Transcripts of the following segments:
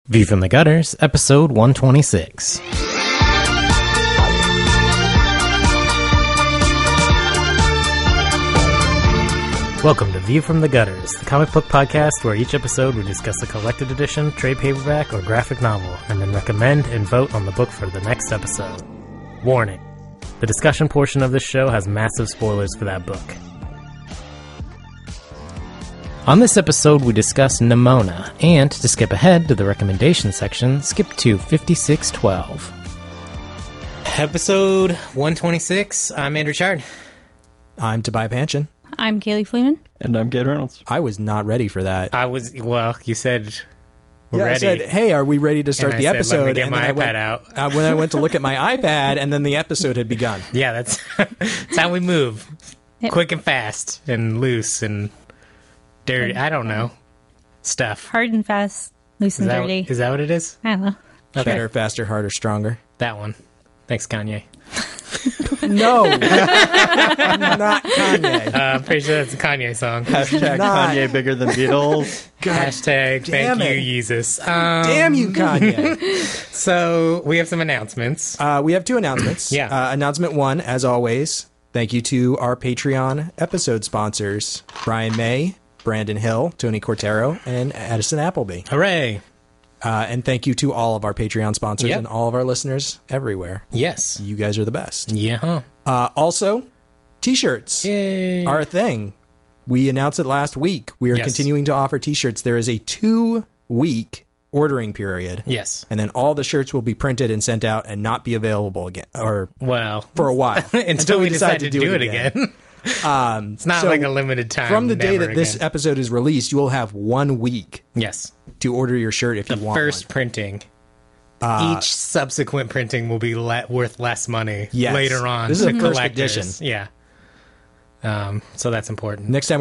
View from the Gutters, episode 126. Welcome to View from the Gutters, the comic book podcast where each episode we discuss a collected edition, trade paperback, or graphic novel, and then recommend and vote on the book for the next episode. Warning: the discussion portion of this show has massive spoilers for that book. On this episode, we discuss Nimona, and to skip ahead to the recommendation section, skip to 5612. Episode 126, I'm Andrew Chard. I'm Tobias Panchin. I'm Kaylee Fleeman. And I'm Gabe Reynolds. I was not ready for that. You said we're ready. I said, hey, are we ready to start the episode? Let me get my iPad out. When I went to look at my iPad, and then the episode had begun. Yeah, that's how we move. Quick and fast, and loose, and dirty. I don't know. Stuff. Hard and fast, loose and dirty. Is that what it is? I don't know. Okay. Better, faster, harder, stronger. That one. Thanks, Kanye. No. Not Kanye. I'm pretty sure that's a Kanye song. Hashtag Kanye bigger than Beatles. Hashtag thank you, Jesus. Damn you, Kanye. So, we have some announcements. We have two announcements. Yeah. Announcement one, as always, thank you to our Patreon episode sponsors, Brian May, Brandon Hill, Tony Cortero, and Addison Appleby. Hooray. And thank you to all of our Patreon sponsors Yep. and all of our listeners everywhere. Yes. You guys are the best. Yeah. Also, T-shirts Yay. are a thing. We announced it last week. We are Yes. continuing to offer T-shirts. There is a 2-week ordering period. Yes. And then all the shirts will be printed and sent out and not be available again, or for a while. until we decide to do it again. It's not like a limited time. From the day that again. this episode is released, you will have 1 week Yes. to order your shirt if you want First one. printing. Each subsequent printing will be worth less money Yes. later on. This is to a first collectors. edition. Yeah. So that's important. Next time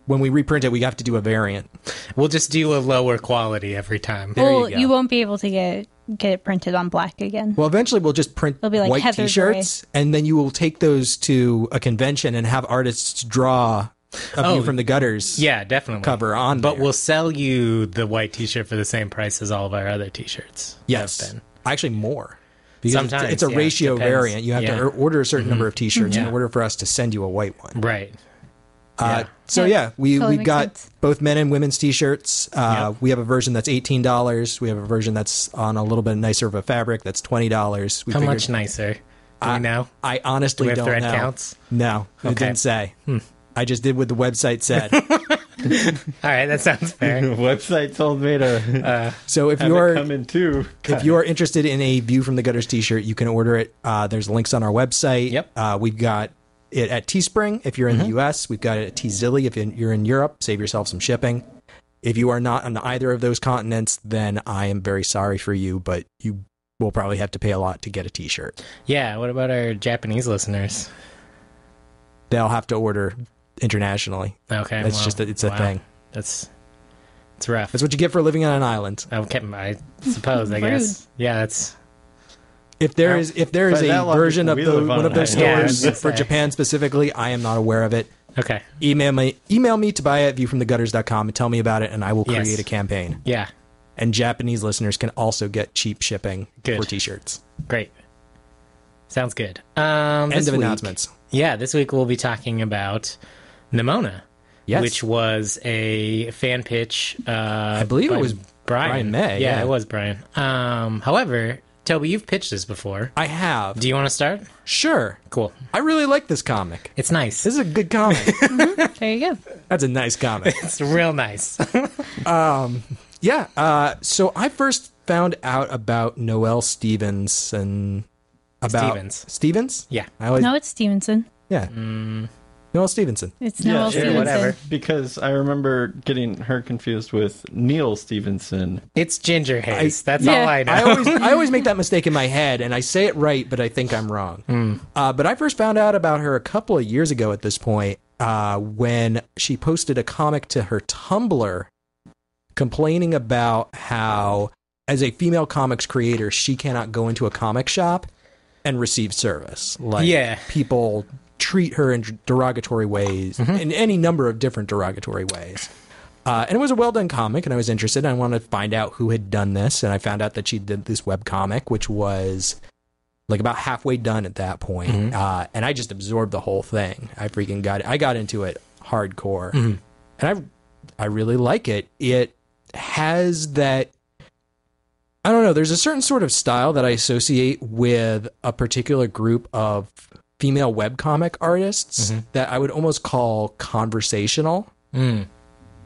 when we reprint it, we have to do a variant. We'll just do a lower quality every time. There Well, you go. you won't be able to get it printed on black again. Well, eventually we'll just print It'll be like white Heather's T-shirts, and then you will take those to a convention and have artists draw a View from the Gutters Yeah, definitely. cover on But there. we'll sell you the white T-shirt for the same price as all of our other T-shirts. Yes. have been. Actually more. Because Sometimes, it's a yeah, ratio depends. variant. You have to order a certain number of T-shirts in Yeah. order for us to send you a white one. Right. So Yeah, we totally we've makes got sense. both men and women's T-shirts. Yep. We have a version that's $18. We have a version that's on a little bit nicer of a fabric that's $20. How much nicer? Do we know? I honestly Do we have don't thread know. counts? No, it Okay. didn't say. I just did what the website said. All right, that sounds fair. Website told me to So if have you're it come in too. if you're interested in a View from the Gutters T-shirt, you can order it. There's links on our website. Yep. We've got it at Teespring if you're in the U.S. We've got it at Teazilly if you're in Europe. Save yourself some shipping. If you are not on either of those continents, then I am very sorry for you, but you will probably have to pay a lot to get a T-shirt. Yeah, what about our Japanese listeners? They'll have to order internationally. Okay, It's just it's a thing. It's rough. That's what you get for living on an island. Okay, I suppose. I Rude. guess. Yeah, that's. If there is By a that logic, version of we live one on of an those island. Yeah, I was stores gonna for say. Japan specifically, I am not aware of it. Okay. Email me Tobias at viewfromthegutters.com and tell me about it, and I will Yes. create a campaign. Yeah. And Japanese listeners can also get cheap shipping Good. for T-shirts. Great. Sounds good. End This of week- announcements. Yeah, this week we'll be talking about Nimona, Yes. which was a fan pitch. I believe it by was Brian May, Yeah, yeah. it was Brian. However, Toby, you've pitched this before. I have. Do you want to start? Sure. Cool. I really like this comic. It's nice. This is a good comic. There you go. That's a nice comic. It's real nice. Yeah. So I first found out about Noelle Stevenson. Stevens? Yeah. I always, No, it's Stevenson. yeah. Noelle Stevenson. It's Yeah, Noelle sure, Stevenson. whatever. Because I remember getting her confused with Neil Stevenson. It's Ginger Haze. That's Yeah. all I know. I always make that mistake in my head, and I say it right, but I think I'm wrong. But I first found out about her a couple of years ago at this point when she posted a comic to her Tumblr complaining about how, as a female comics creator, she cannot go into a comic shop and receive service. Like, Yeah. people treat her in derogatory ways, in any number of different derogatory ways. And it was a well-done comic, and I was interested. I wanted to find out who had done this, and I found out that she did this webcomic, which was like about halfway done at that point. And I just absorbed the whole thing. I freaking got it. I got into it hardcore. And I really like it. It has that, I don't know, there's a certain sort of style that I associate with a particular group of female webcomic artists that I would almost call conversational.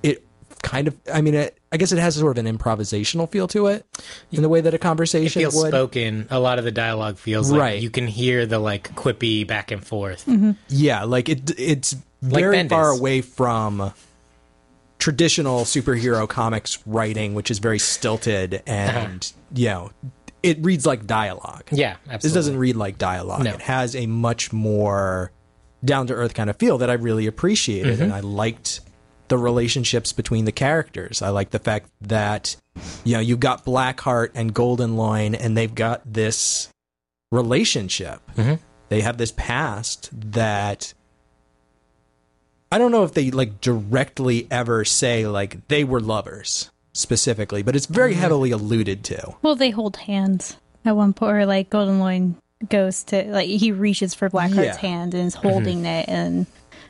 It kind of, I mean, I guess it has sort of an improvisational feel to it in the way that a conversation feels would. spoken. A lot of the dialogue feels like you can hear the like quippy back and forth. Yeah, like it's Like very Bendis. far away from traditional superhero comics writing, which is very stilted and, you know, it reads like dialogue. Yeah, This absolutely. doesn't read like dialogue. No. It has a much more down-to-earth kind of feel that I really appreciated, and I liked the relationships between the characters. I like the fact that, you know, you've got Blackheart and Goldenloin, and they've got this relationship. They have this past that I don't know if they like directly ever say like they were lovers specifically, but it's very heavily alluded to. Well, they hold hands at one point, or like Goldenloin goes to, like, he reaches for Blackheart's hand and is holding it, and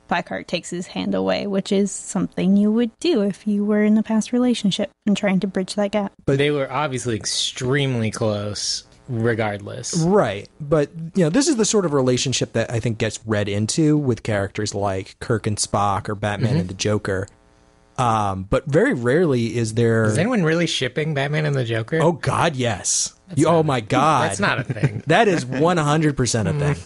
Blackheart takes his hand away, which is something you would do if you were in a past relationship and trying to bridge that gap. But they were obviously extremely close, regardless. Right. But, you know, this is the sort of relationship that I think gets read into with characters like Kirk and Spock or Batman and the Joker. But very rarely is there... Is anyone really shipping Batman and the Joker? Oh, God, yes. Oh, my God. That's not a thing. That is 100% a thing.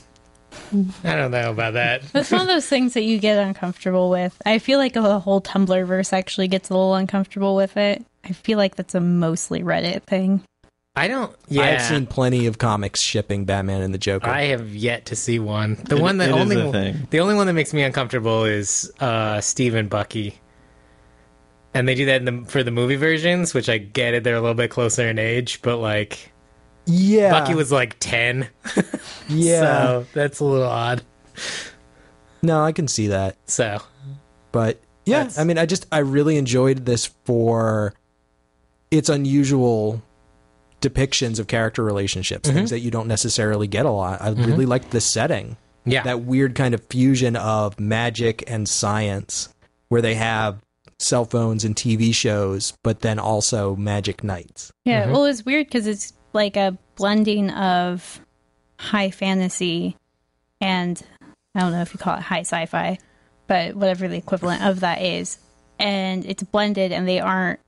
I don't know about that. It's one of those things that you get uncomfortable with. I feel like the whole Tumblr verse actually gets a little uncomfortable with it. I feel like that's a mostly Reddit thing. I don't... Yeah. I've seen plenty of comics shipping Batman and the Joker. I have yet to see one. The It- one that it is only a thing. the only one that makes me uncomfortable is Steve and Bucky. And they do that for the movie versions, which I get it, they're a little bit closer in age, but like Yeah. Bucky was like 10. Yeah. So that's a little odd. No, I can see that. So But yeah, That's- I mean, I really enjoyed this for its unusual depictions of character relationships, things that you don't necessarily get a lot. I really liked the setting. yeah. That weird kind of fusion of magic and science where they have cell phones and TV shows, but then also magic knights. Yeah, well, it's weird because it's like a blending of high fantasy and I don't know if you call it high sci-fi, but whatever the equivalent of that is. And it's blended, and they aren't.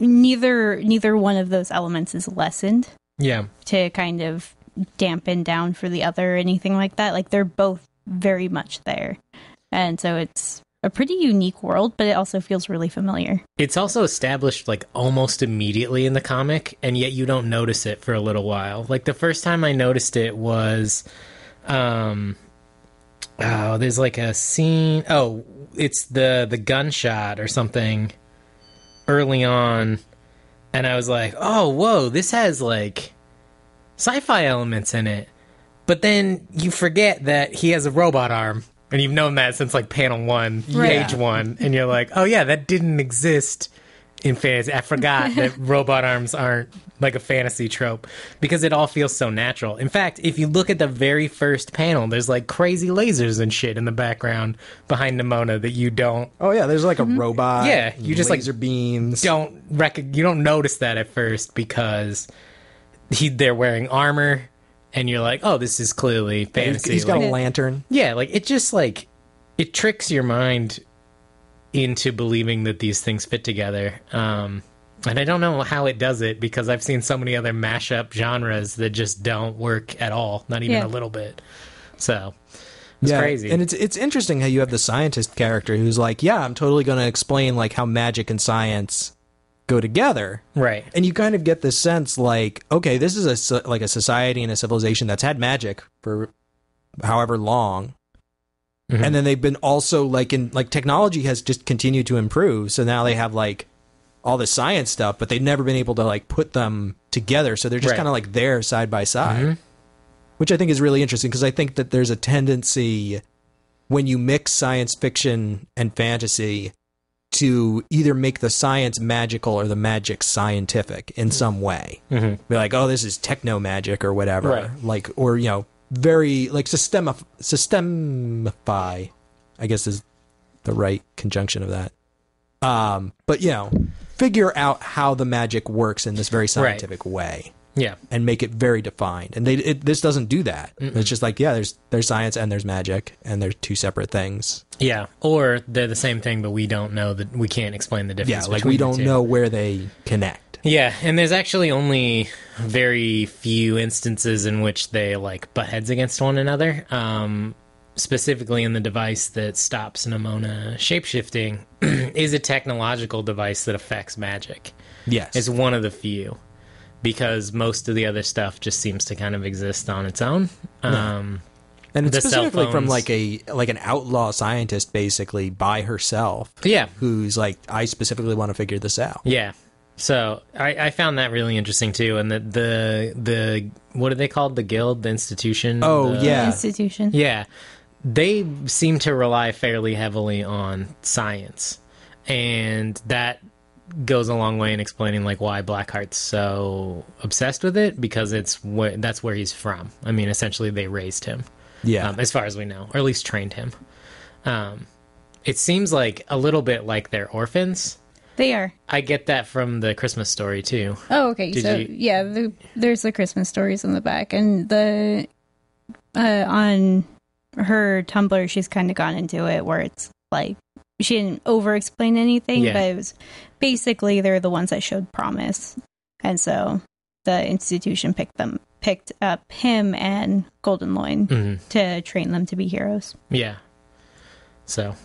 Neither one of those elements is lessened yeah. to kind of dampen down for the other or anything like that. Like, they're both very much there. And so it's a pretty unique world, but it also feels really familiar. It's also established like almost immediately in the comic, and yet you don't notice it for a little while. Like the first time I noticed it was there's like a scene, it's the gunshot or something early on, and I was like, oh, whoa, this has like sci-fi elements in it. But then you forget that he has a robot arm. And you've known that since like panel 1, page 1, and you're like, oh yeah, that didn't exist in fantasy. I forgot that robot arms aren't like a fantasy trope because it all feels so natural. In fact, if you look at the very first panel, there's like crazy lasers and shit in the background behind Nimona that you don't Oh yeah, there's like a robot. Yeah, you just, like, laser beams. you don't notice that at first because they're wearing armor. And you're like, oh, this is clearly fantasy. He's got Like, a lantern. yeah, like it just like it tricks your mind into believing that these things fit together. And I don't know how it does it because I've seen so many other mashup genres that just don't work at all, not even a little bit. So it's crazy. And it's interesting how you have the scientist character who's like, yeah, I'm totally going to explain like how magic and science go together. right. And you kind of get this sense like, okay, this is a society and a civilization that's had magic for however long. And then they've been also like technology has just continued to improve. So now they have like all the science stuff, but they've never been able to like put them together. So they're just Right. kind of like there side by side, which I think is really interesting because I think that there's a tendency when you mix science fiction and fantasy to either make the science magical or the magic scientific in some way. Be like, oh, this is techno magic or whatever. Right. Like, or, you know, very like systemify, I guess is the right conjunction of that. But, you know, figure out how the magic works in this very scientific way. Yeah. And make it very defined. And this doesn't do that. It's just like, yeah, there's science and there's magic, and they're two separate things. Yeah. Or they're the same thing, but we don't know that we can't explain the difference. Yeah, like we don't know where they connect. Yeah, and there's actually only very few instances in which they like butt heads against one another. Specifically in the device that stops Nimona shapeshifting is a technological device that affects magic. Yes. It's one of the few, because most of the other stuff just seems to kind of exist on its own. And it's the cell specifically from phones- like an outlaw scientist, basically by herself. Yeah. Who's like, I specifically want to figure this out. Yeah. So I found that really interesting too, and the what are they called? The guild, the institution? Oh, yeah. Institution. Yeah. They seem to rely fairly heavily on science, and that goes a long way in explaining like why Blackheart's so obsessed with it, because that's where he's from. I mean, essentially they raised him, as far as we know, or at least trained him. It seems like a little bit like they're orphans. They are. I get that from the Christmas story too. Oh, okay. There's the Christmas stories in the back, and the on her Tumblr, she's kind of gone into it where it's like she didn't over-explain anything, but it was basically they're the ones that showed promise, and so the institution picked up him and Goldenloin to train them to be heroes. Yeah. So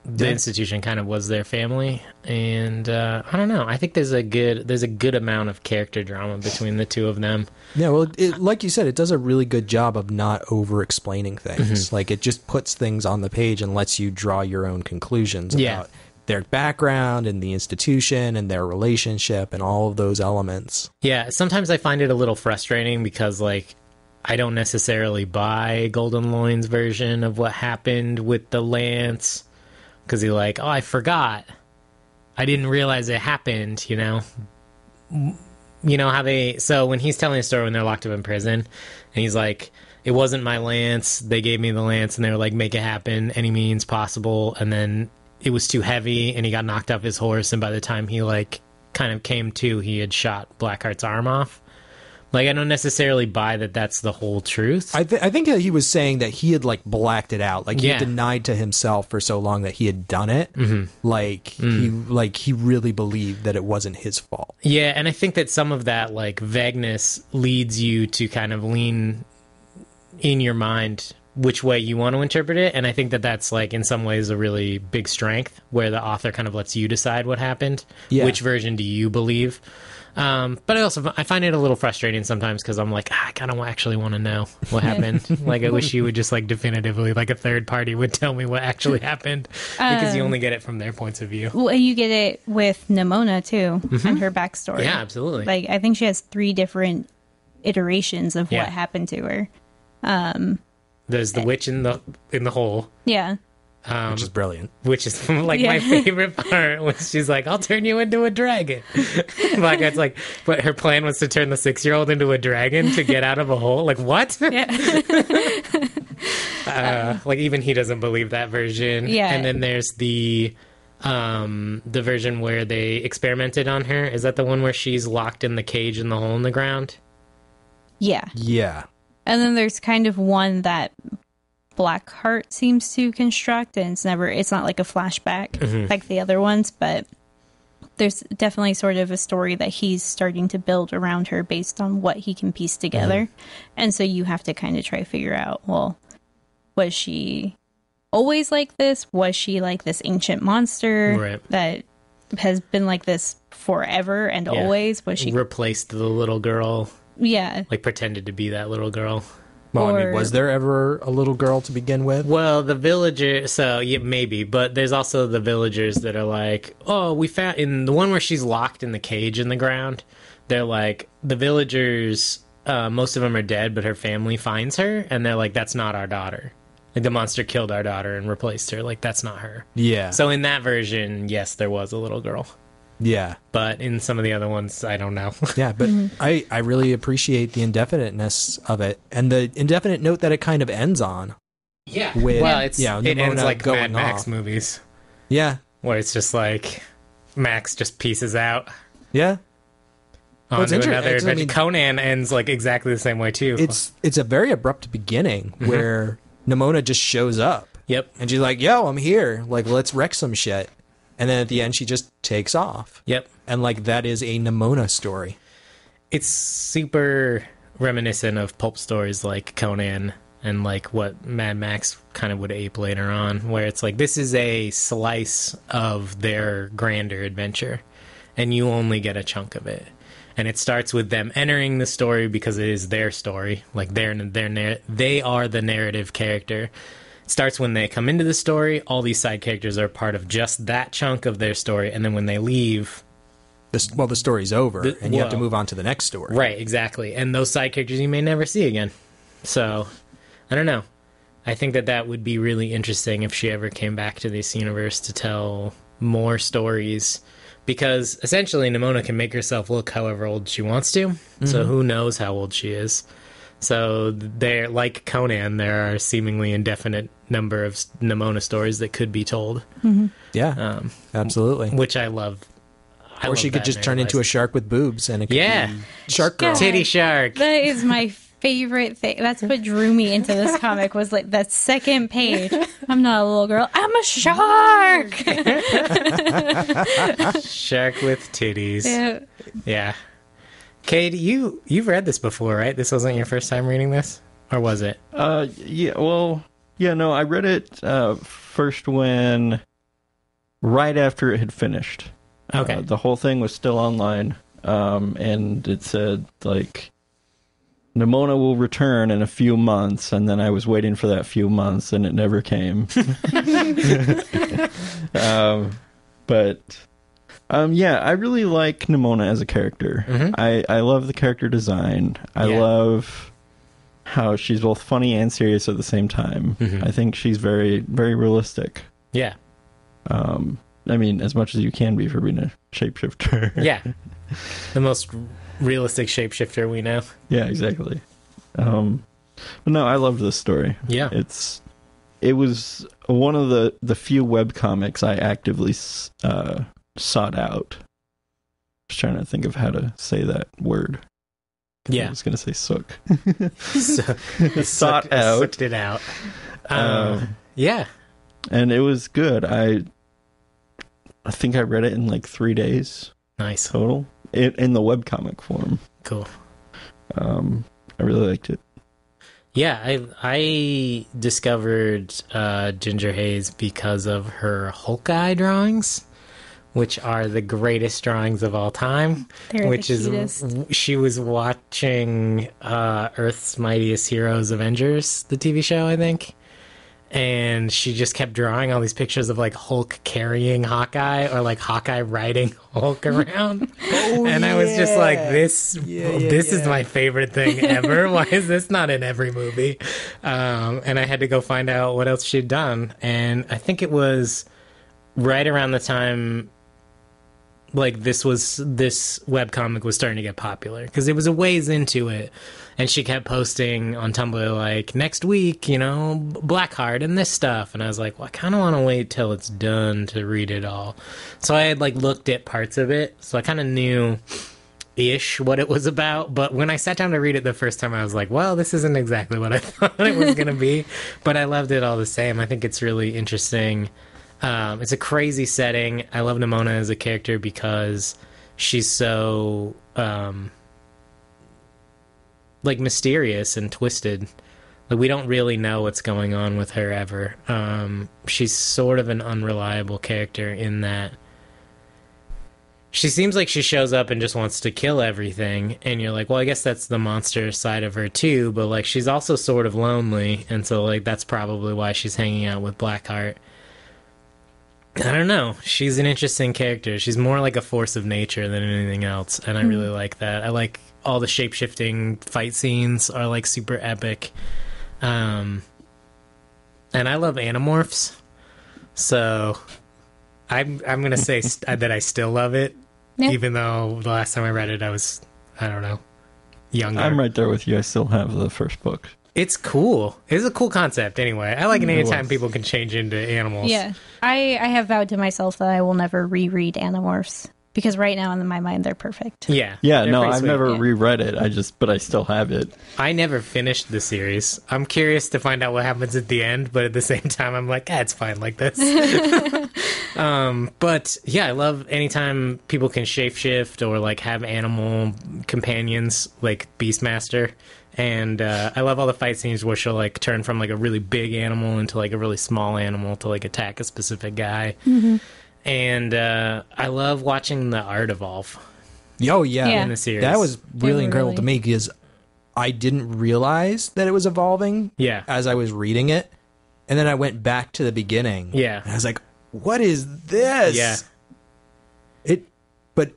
the institution kind of was their family, and I don't know. I think there's a good amount of character drama between the two of them. Yeah, well, like you said, it does a really good job of not over-explaining things. Like, it just puts things on the page and lets you draw your own conclusions about their background and the institution and their relationship and all of those elements. Yeah, sometimes I find it a little frustrating because, like, I don't necessarily buy Goldenloin's version of what happened with the lance. Because he's like, oh, I forgot. I didn't realize it happened, you know? You know how so when he's telling a story when they're locked up in prison, and he's like, it wasn't my lance, they gave me the lance, and they were like, make it happen, any means possible, and then it was too heavy, and he got knocked off his horse, and by the time he, like, kind of came to, he had shot Blackheart's arm off. Like, I don't necessarily buy that that's the whole truth. I think that he was saying that he had, like, blacked it out. Like, he had denied to himself for so long that he had done it. Like, he really believed that it wasn't his fault. Yeah, and I think that some of that, like, vagueness leads you to kind of lean in your mind which way you want to interpret it. And I think that that's, like, in some ways a really big strength, where the author kind of lets you decide what happened. Yeah. Which version do you believe? But I find it a little frustrating sometimes because I'm like, I kind of actually want to know what happened. Like, I wish you would just, like, definitively, like, a third party would tell me what actually happened, because you only get it from their points of view. Well, you get it with Nimona too, and her backstory. Yeah, absolutely. Like, I think she has 3 different iterations of what happened to her. There's the witch in the hole. Yeah. Which is brilliant. Which is, like, my favorite part, when she's like, I'll turn you into a dragon. Blackheart's like, but her plan was to turn the 6-year-old into a dragon to get out of a hole? Like, what? Yeah. Like, even he doesn't believe that version. Yeah. And then there's the version where they experimented on her. Is that the one where she's locked in the cage in the hole in the ground? Yeah. Yeah. And then there's kind of one that Blackheart seems to construct, and it's not like a flashback like the other ones, but there's definitely sort of a story that he's starting to build around her based on what he can piece together. And so you have to kind of try to figure out, well, was she always like this? Was she like this ancient monster that has been like this forever and always? Was she replaced the little girl? Yeah. Like, pretended to be that little girl. Well, I mean, was there ever a little girl to begin with? Well, the villagers, so yeah, maybe, but there's also the villagers that are like, oh, we found, in the one where she's locked in the cage in the ground, they're like, the villagers, most of them are dead, but her family finds her, and they're like, that's not our daughter. Like, the monster killed our daughter and replaced her. Like, that's not her. Yeah. So in that version, yes, there was a little girl. Yeah. But in some of the other ones, I don't know. Yeah, but I really appreciate the indefiniteness of it, and the indefinite note that it kind of ends on. Yeah. With, well, it ends like going Mad Max off. movies. Yeah. Where it's just like Max just pieces out. Yeah. On it's to interesting, another 'cause, I adventure. mean, Conan ends like exactly the same way too. It's a very abrupt beginning where Nimona just shows up. Yep. And she's like, yo, I'm here. Like, let's wreck some shit. And then at the end, she just takes off. Yep. And, like, that is a Nimona story. It's super reminiscent of pulp stories like Conan and like what Mad Max kind of would ape later on, where it's like, this is a slice of their grander adventure, and you only get a chunk of it. And it starts with them entering the story because it is their story. Like, they are the narrative character. It starts when they come into the story. All these side characters are part of just that chunk of their story. And then when they leave... the story's over, and you have to move on to the next story. Right, exactly. And those side characters you may never see again. So, I don't know. I think that would be really interesting if she ever came back to this universe to tell more stories. Because essentially Nimona can make herself look however old she wants to. So who knows how old she is. So there, like Conan, there are seemingly indefinite number of Nimona stories that could be told. Yeah, absolutely. Which I love. Or she could just turn into a shark with boobs, and it could be Shark Girl. Titty shark. That is my favorite thing. That's what drew me into this comic, was like that second page. I'm not a little girl. I'm a shark. Shark with titties. Yeah. Cade, you've read this before, right? This wasn't your first time reading this? Or was it? Yeah, well, yeah, no, I read it first right after it had finished. Okay. The whole thing was still online, and it said, like, Nimona will return in a few months, and then I was waiting for that few months, and it never came. Yeah, I really like Nimona as a character. I love the character design. I love how she's both funny and serious at the same time. I think she's very, very realistic. Yeah. I mean, as much as you can be for being a shapeshifter. Yeah. The most realistic shapeshifter we know. Yeah, exactly. But no, I loved this story. Yeah. It was one of the few webcomics I actively sought out. Just trying to think of how to say that word. Yeah. I was going to say sook. Sought out. Sucked it out. Yeah. And it was good. I think I read it in like 3 days. Nice. Total. In the webcomic form. Cool. I really liked it. Yeah, I discovered Ginger Hayes because of her Hawkeye drawings, which are the greatest drawings of all time. They're which the is cutest. She was watching Earth's Mightiest Heroes Avengers, the TV show, I think. And she just kept drawing all these pictures of like Hulk carrying Hawkeye, or like Hawkeye riding Hulk around. And I was just like, this is my favorite thing ever. Why is this not in every movie? And I had to go find out what else she'd done. And I think it was right around the time like this webcomic was starting to get popular, because it was a ways into it. And she kept posting on Tumblr, like, next week, Blackheart and this stuff. And I was like, well, I kind of want to wait till it's done to read it all. So I had, like, looked at parts of it. So I kind of knew-ish what it was about. But when I sat down to read it the first time, I was like, well, this isn't exactly what I thought it was going to be. But I loved it all the same. I think it's really interesting. It's a crazy setting. I love Nimona as a character because she's so... like mysterious and twisted. Like, we don't really know what's going on with her ever. She's sort of an unreliable character in that she seems like she shows up and just wants to kill everything, and you're like, well, I guess that's the monster side of her too, but like she's also sort of lonely, and so like that's probably why she's hanging out with Blackheart. I don't know. She's an interesting character. She's more like a force of nature than anything else, and I really like that. I like all the shape-shifting fight scenes are like super epic. And I love Animorphs, so I'm gonna say that I still love it, even though the last time I read it, I was, I don't know, younger. I'm right there with you. I still have the first book. It's cool. It's a cool concept anyway. I like it anytime people can change into animals. Yeah. I have vowed to myself that I will never reread Animorphs. Because right now, in my mind, they're perfect. Yeah. Yeah, no, I've never reread it. But I still have it. I never finished the series. I'm curious to find out what happens at the end, but at the same time, I'm like, it's fine like this. But yeah, I love anytime people can shapeshift or like have animal companions like Beastmaster. And I love all the fight scenes where she'll like turn from like a really big animal into like a really small animal to like attack a specific guy. Mm-hmm. And I love watching the art evolve. Oh, yeah. In the series. That was really incredible to me because I didn't realize that it was evolving as I was reading it. And then I went back to the beginning. Yeah. And I was like, what is this? Yeah. But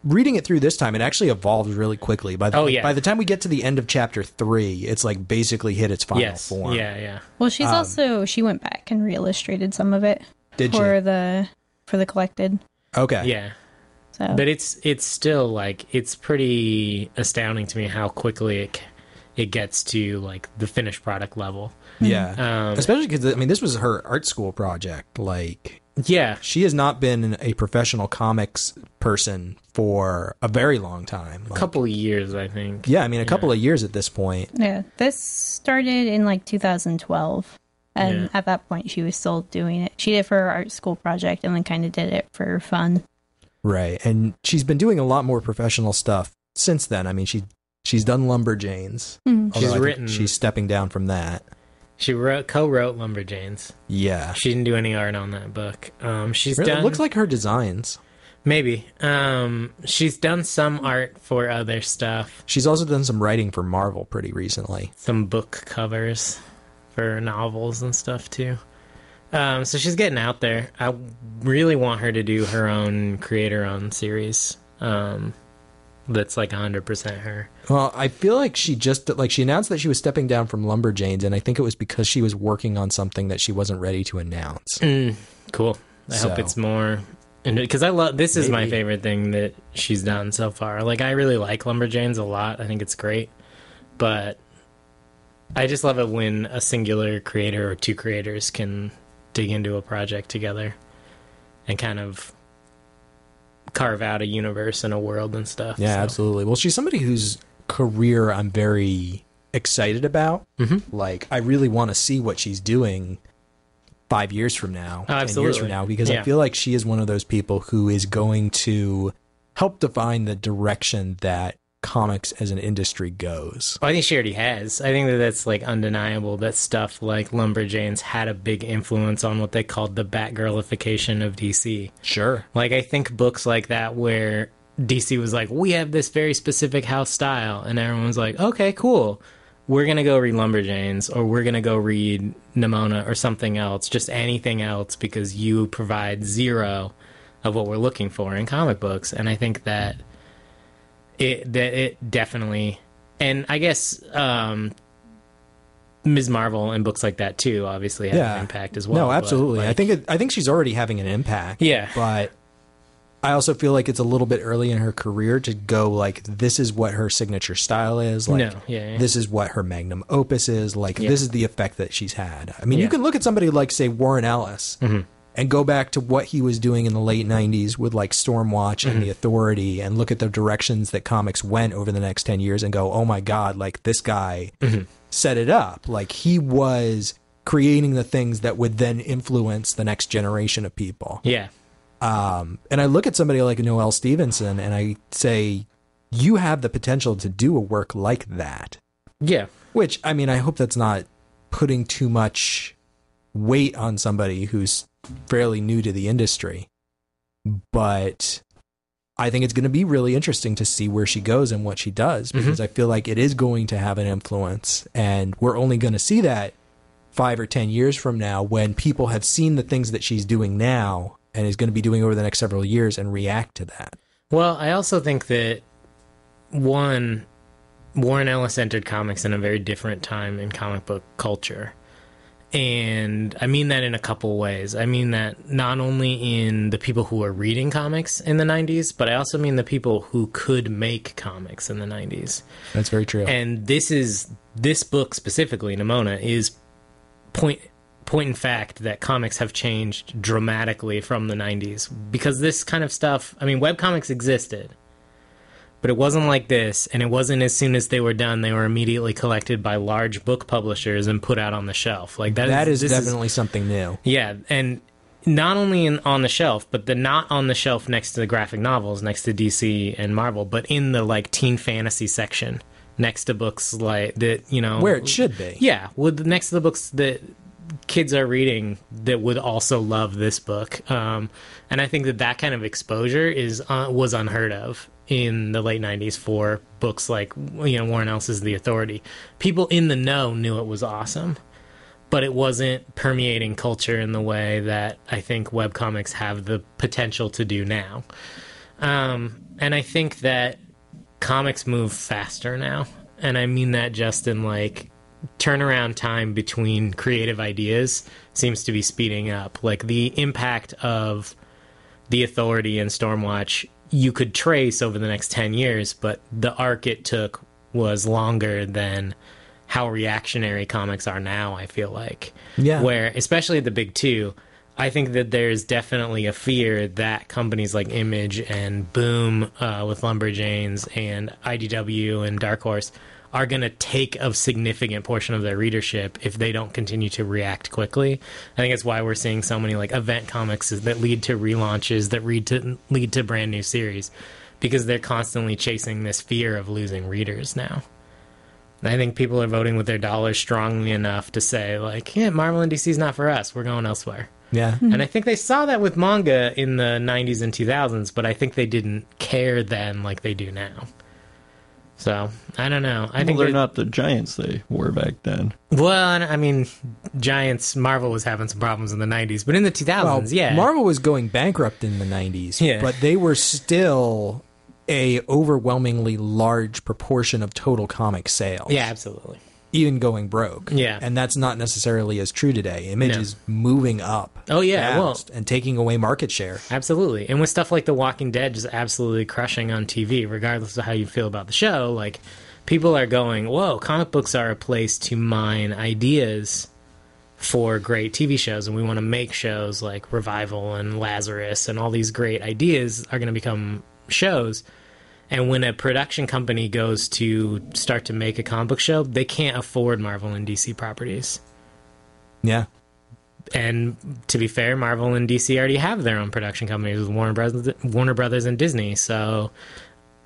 reading it through this time, it actually evolved really quickly. By the time we get to the end of chapter 3, it's like basically hit its final form. Yeah, yeah. Well, she went back and re-illustrated some of it. Did for the collected. Okay. Yeah. So. But it's still like it's pretty astounding to me how quickly it gets to like the finished product level. Yeah. Especially because I mean this was her art school project. Like she has not been a professional comics person for a very long time. A couple of years, I think. Yeah, I mean a couple of years at this point. Yeah. This started in like 2012. And at that point, she was still doing it. She did it for her art school project and then kind of did it for fun. Right. And she's been doing a lot more professional stuff since then. I mean, she's done Lumberjanes. Mm-hmm. She's stepping down from that. She co-wrote Lumberjanes. Yeah. She didn't do any art on that book. She's really? done... It looks like her designs. Maybe. She's done some art for other stuff. She's also done some writing for Marvel pretty recently. Some book covers for novels and stuff too. So she's getting out there. I really want her to do her own creator-owned series. That's like 100% her. Well, I feel like she announced that she was stepping down from Lumberjanes, and I think it was because she was working on something that she wasn't ready to announce. Cool. I hope it's more, because this is my favorite thing that she's done so far. Like I really like Lumberjanes a lot. I think it's great, but I just love it when a singular creator or two creators can dig into a project together and kind of carve out a universe and a world and stuff. Yeah, absolutely. Well, she's somebody whose career I'm very excited about. Mm-hmm. Like, I really want to see what she's doing 5 years from now, 10 years from now, because I feel like she is one of those people who is going to help define the direction that comics as an industry goes. Well, I think she already has. I think that's like undeniable that stuff like Lumberjanes had a big influence on what they called the Batgirlification of DC. Sure. Like I think books like that where DC was like, we have this very specific house style, and everyone's like, okay, cool. We're going to go read Lumberjanes, or we're going to go read Nimona or something else, just anything else, because you provide zero of what we're looking for in comic books. And I think that it definitely, and I guess Ms. Marvel and books like that too obviously have an impact as well. No, absolutely. But, like, I think she's already having an impact. Yeah. But I also feel like it's a little bit early in her career to go like, this is what her signature style is. Like, this is what her magnum opus is. Like, this is the effect that she's had. I mean, you can look at somebody like, say, Warren Ellis, and go back to what he was doing in the late 90s with like Stormwatch and The Authority, and look at the directions that comics went over the next 10 years and go, oh my God, like this guy set it up. Like he was creating the things that would then influence the next generation of people. Yeah. And I look at somebody like Noelle Stevenson and I say, you have the potential to do a work like that. Yeah. Which, I mean, I hope that's not putting too much weight on somebody who's fairly new to the industry, but I think it's going to be really interesting to see where she goes and what she does, because I feel like it is going to have an influence, and we're only going to see that 5 or 10 years from now when people have seen the things that she's doing now and is going to be doing over the next several years and react to that. Well, I also think that Warren Ellis entered comics in a very different time in comic book culture. And I mean that in a couple ways. I mean that not only in the people who were reading comics in the 90s, but I also mean the people who could make comics in the 90s. That's very true. And this book specifically, Nimona, is point in fact that comics have changed dramatically from the 90s. Because this kind of stuff, I mean, webcomics existed. But it wasn't like this, and it wasn't as soon as they were done, they were immediately collected by large book publishers and put out on the shelf. Like that is definitely something new. Yeah, and not only on the shelf, but not on the shelf next to the graphic novels, next to DC and Marvel, but in the like teen fantasy section, next to books like that, you know, where it should be. Yeah, next to the books that kids are reading that would also love this book. And I think that kind of exposure was unheard of in the late 90s for books like, you know, Warren Ellis's The Authority. People in the know knew it was awesome, but it wasn't permeating culture in the way that I think webcomics have the potential to do now. And I think that comics move faster now, and I mean that just in like turnaround time between creative ideas seems to be speeding up. Like the impact of The Authority and Stormwatch you could trace over the next 10 years, but the arc it took was longer than how reactionary comics are now, I feel like. Yeah. Where, especially the big two, I think that there's definitely a fear that companies like Image and Boom with Lumberjanes and IDW and Dark Horse are going to take a significant portion of their readership if they don't continue to react quickly. I think it's why we're seeing so many like event comics that lead to relaunches, that lead to brand new series, because they're constantly chasing this fear of losing readers now. And I think people are voting with their dollars strongly enough to say like, yeah, Marvel and DC's not for us. We're going elsewhere. Yeah. And I think they saw that with manga in the 90s and 2000s, but I think they didn't care then like they do now. So, I don't know. I think they're not the giants they were back then. Well, I mean, giants, Marvel was having some problems in the 90s, but in the 2000s, yeah. Marvel was going bankrupt in the 90s, but they were still a overwhelmingly large proportion of total comic sales. Yeah, absolutely. Even going broke. Yeah. And that's not necessarily as true today. Image is moving up. Oh, yeah. Well, and taking away market share. Absolutely. And with stuff like The Walking Dead just absolutely crushing on TV, regardless of how you feel about the show, like, people are going, whoa, comic books are a place to mine ideas for great TV shows, and we want to make shows like Revival and Lazarus, and all these great ideas are going to become shows. And when a production company goes to start to make a comic book show, they can't afford Marvel and DC properties. Yeah. And to be fair, Marvel and DC already have their own production companies with Warner Brothers and Disney. So,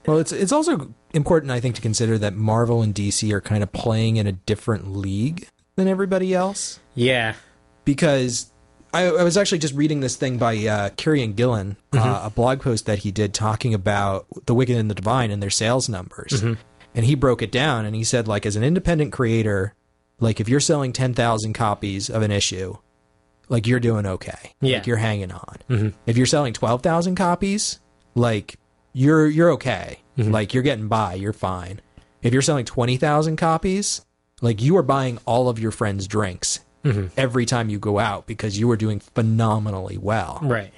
well, it's also important, I think, to consider that Marvel and DC are kind of playing in a different league than everybody else. Yeah. Because I was actually just reading this thing by Kieran Gillen, a blog post that he did talking about The Wicked and the Divine and their sales numbers. And he broke it down, and he said, like, as an independent creator, like, if you're selling 10,000 copies of an issue, like, you're doing okay. Yeah. Like, you're hanging on. If you're selling 12,000 copies, like, you're okay. Like, you're getting by. You're fine. If you're selling 20,000 copies, like, you are buying all of your friends' drinks every time you go out because you are doing phenomenally well. Right.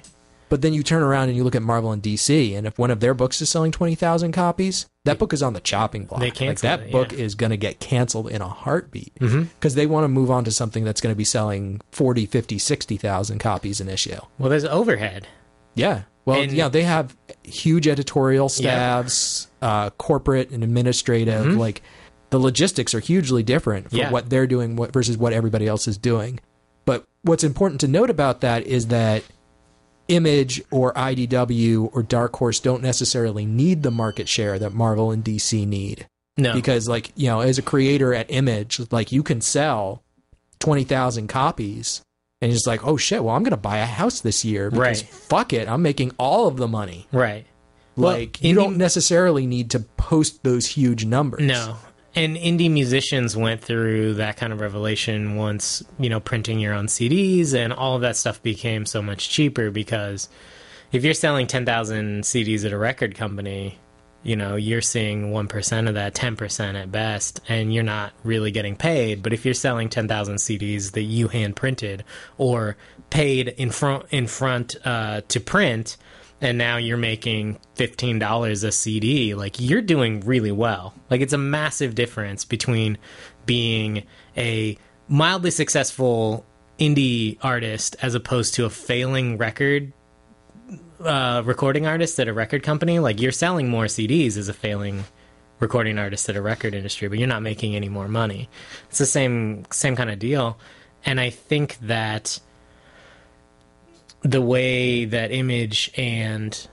But then you turn around and you look at Marvel and DC, and if one of their books is selling 20,000 copies, that book is on the chopping block. They cancel that book is going to get canceled in a heartbeat because they want to move on to something that's going to be selling 40, 50, 60,000 copies an issue. Well, there's overhead. Yeah. Well, they have huge editorial staffs, corporate and administrative. Like, the logistics are hugely different for what they're doing versus what everybody else is doing. But what's important to note about that is that Image or IDW or Dark Horse don't necessarily need the market share that Marvel and DC need. No. Because, like, you know, as a creator at Image, like, you can sell 20,000 copies and you're just like, oh shit, well, I'm going to buy a house this year because fuck it, I'm making all of the money. Right. Like, you don't necessarily need to post those huge numbers. No. And indie musicians went through that kind of revelation once, you know, printing your own CDs and all of that stuff became so much cheaper, because if you're selling 10,000 CDs at a record company, you're seeing 1% of that, 10% at best, and you're not really getting paid. But if you're selling 10,000 CDs that you hand printed or paid in front to print, and now you're making $15 a CD, like, you're doing really well. Like, it's a massive difference between being a mildly successful indie artist as opposed to a failing recording artist at a record company. Like, you're selling more CDs as a failing recording artist at a record industry, but you're not making any more money. It's the same kind of deal. And I think that the way that Image and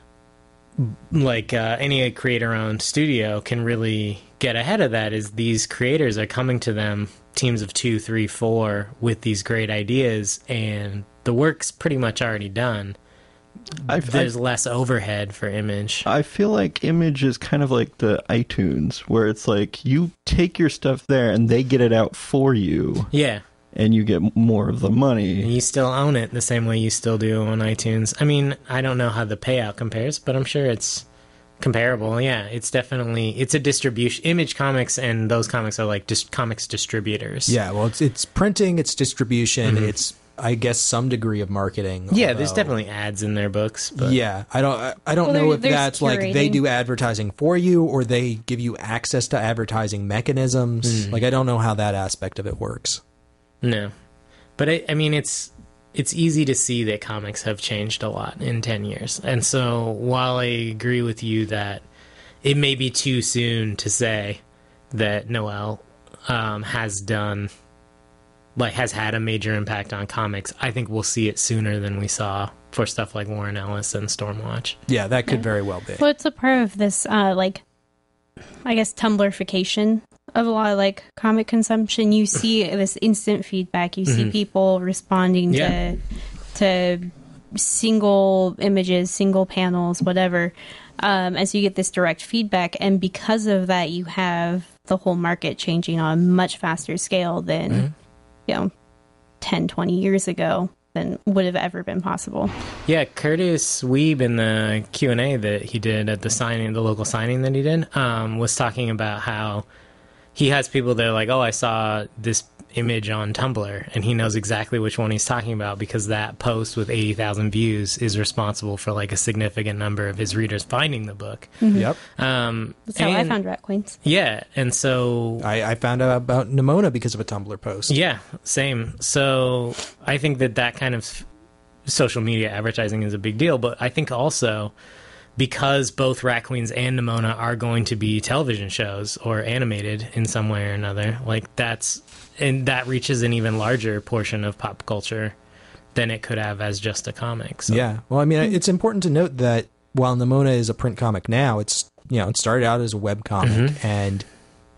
any creator-owned studio can really get ahead of that is these creators are coming to them, teams of 2, 3, 4, with these great ideas, and the work's pretty much already done. There's less overhead for Image. I feel like Image is kind of like the iTunes, where it's like you take your stuff there and they get it out for you. Yeah. And you get more of the money. And you still own it the same way you still do on iTunes. I mean, I don't know how the payout compares, but I'm sure it's comparable. Yeah, it's a distribution. Image Comics and those comics are like comics distributors. Yeah, well, it's printing, it's distribution, it's, I guess, some degree of marketing. Yeah, there's definitely ads in their books. But... Yeah, I don't know if that's curating. Like they do advertising for you or they give you access to advertising mechanisms. Like, I don't know how that aspect of it works. No, but I mean, it's easy to see that comics have changed a lot in 10 years. And so while I agree with you that it may be too soon to say that Noelle has had a major impact on comics, I think we'll see it sooner than we saw for stuff like Warren Ellis and Stormwatch. Yeah, that could very well be. Well, it's a part of this, I guess, Tumblrification of a lot of comic consumption. You see this instant feedback. You see people responding to single images, single panels, whatever. And so you get this direct feedback. And because of that, you have the whole market changing on a much faster scale than, 10, 20 years ago than would have ever been possible. Yeah, Curtis Weeb in the Q&A that he did at the local signing that he did, was talking about how he has people that are like, oh, I saw this image on Tumblr, and he knows exactly which one he's talking about because that post with 80,000 views is responsible for a significant number of his readers finding the book. Yep. That's how I found Rat Queens. Yeah, and so... I found out about Nimona because of a Tumblr post. Yeah, same. So I think that kind of social media advertising is a big deal, but I think also... because both Rat Queens and Nimona are going to be television shows or animated in some way or another, that reaches an even larger portion of pop culture than it could have as just a comic. So. Yeah. Well, I mean, it's important to note that while Nimona is a print comic now, it's, it started out as a webcomic. And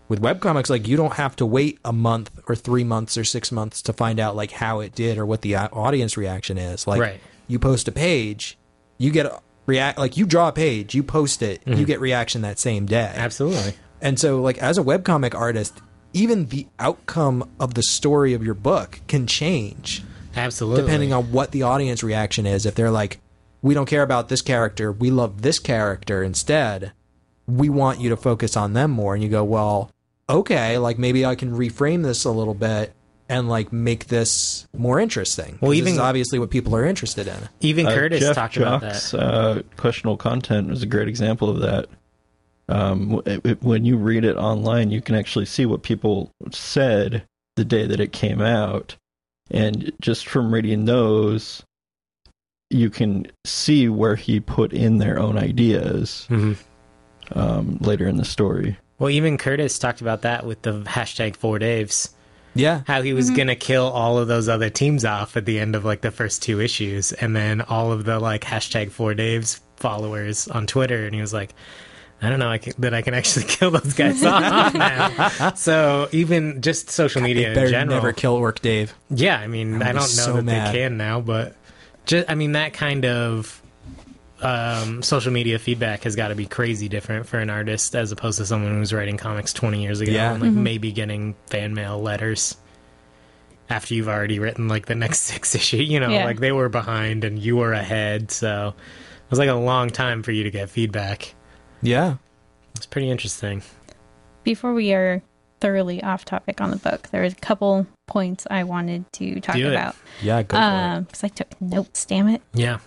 with webcomics, you don't have to wait a month or 3 months or 6 months to find out how it did or what the audience reaction is. Right. You post a page, you get you draw a page, you post it, you get reaction that same day. Absolutely. And so, as a webcomic artist, even the outcome of the story of your book can change. Absolutely. Depending on what the audience reaction is. If they're like, we don't care about this character, we love this character instead, we want you to focus on them more. And you go, well, okay, maybe I can reframe this a little bit and make this more interesting. Well, this is obviously what people are interested in. Even Curtis Jeff talked Jock's, about that. Questionable Content was a great example of that. When you read it online, you can actually see what people said the day that it came out, and just from reading those, you can see where he put in their own ideas later in the story. Well, even Curtis talked about that with the hashtag 4Daves. Yeah. How he was going to kill all of those other teams off at the end of the first 2 issues, and then all of the hashtag 4Daves followers on Twitter, and he was like, I don't know that I can actually kill those guys off now. So even just social media in general. Never kill Orc Dave. Yeah, I mean, I don't know that they can now, but that kind of social media feedback has got to be crazy different for an artist as opposed to someone who was writing comics 20 years ago and maybe getting fan mail letters after you've already written the next 6 issue. They were behind and you were ahead, so it was a long time for you to get feedback. Yeah. It's pretty interesting. Before we are thoroughly off topic on the book, there was a couple points I wanted to talk about. Yeah, go for it. Because I took notes, damn it. Yeah.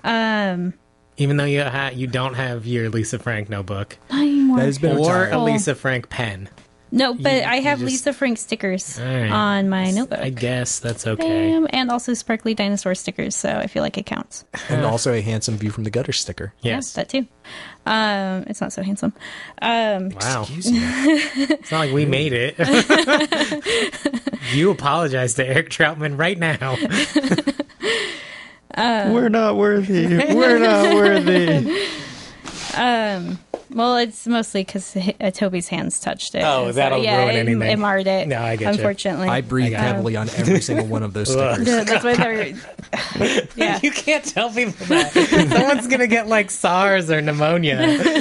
Even though you don't have your Lisa Frank notebook. That has been or retired. a Lisa Frank pen. No, but I have just- Lisa Frank stickers Right. on my notebook. I guess that's okay. And also sparkly dinosaur stickers, so I feel like it counts. And also a handsome view from the gutter sticker. Yes. Yeah, that too. It's not so handsome. Wow. Excuse me. It's not like we made it. You apologize to Eric Troutman right now. We're not worthy. We're not worthy. Well, it's mostly because Toby's hands touched it. Oh, that'll ruin anything. It marred it. No, I get you. Unfortunately. I breathe heavily on every single one of those stickers. Yeah, that's why they're. Yeah. You can't tell people that. Someone's going to get like SARS or pneumonia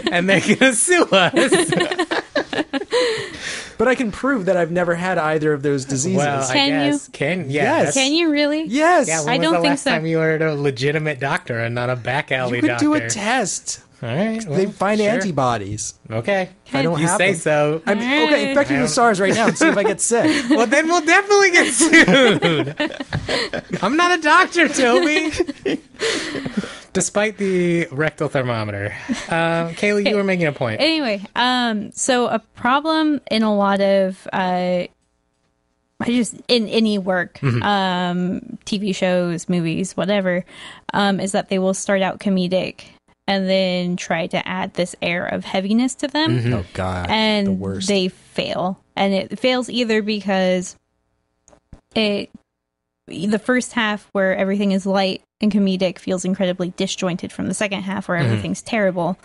and they're going to sue us. But I can prove that I've never had either of those diseases. Well, I Can you? guess. Yes. Can you really? Yes. Yeah, when I was don't the think last so. time you were at a legitimate doctor and not a back alley You could doctor? do a test. All right. They well, find sure. antibodies. Okay. I don't you have say them. so. I'm okay. Infect me with SARS right now and see if I get sick. Well, then we'll definitely get sued. I'm not a doctor, Toby. Despite the rectal thermometer. Kaylee, you were making a point. Anyway, so a problem in a lot of in any work, TV shows, movies, whatever, is that they will start out comedic and then try to add this air of heaviness to them. Oh, God. And the worst. they fail. And it fails either because the first half where everything is light and comedic feels incredibly disjointed from the second half where everything's terrible,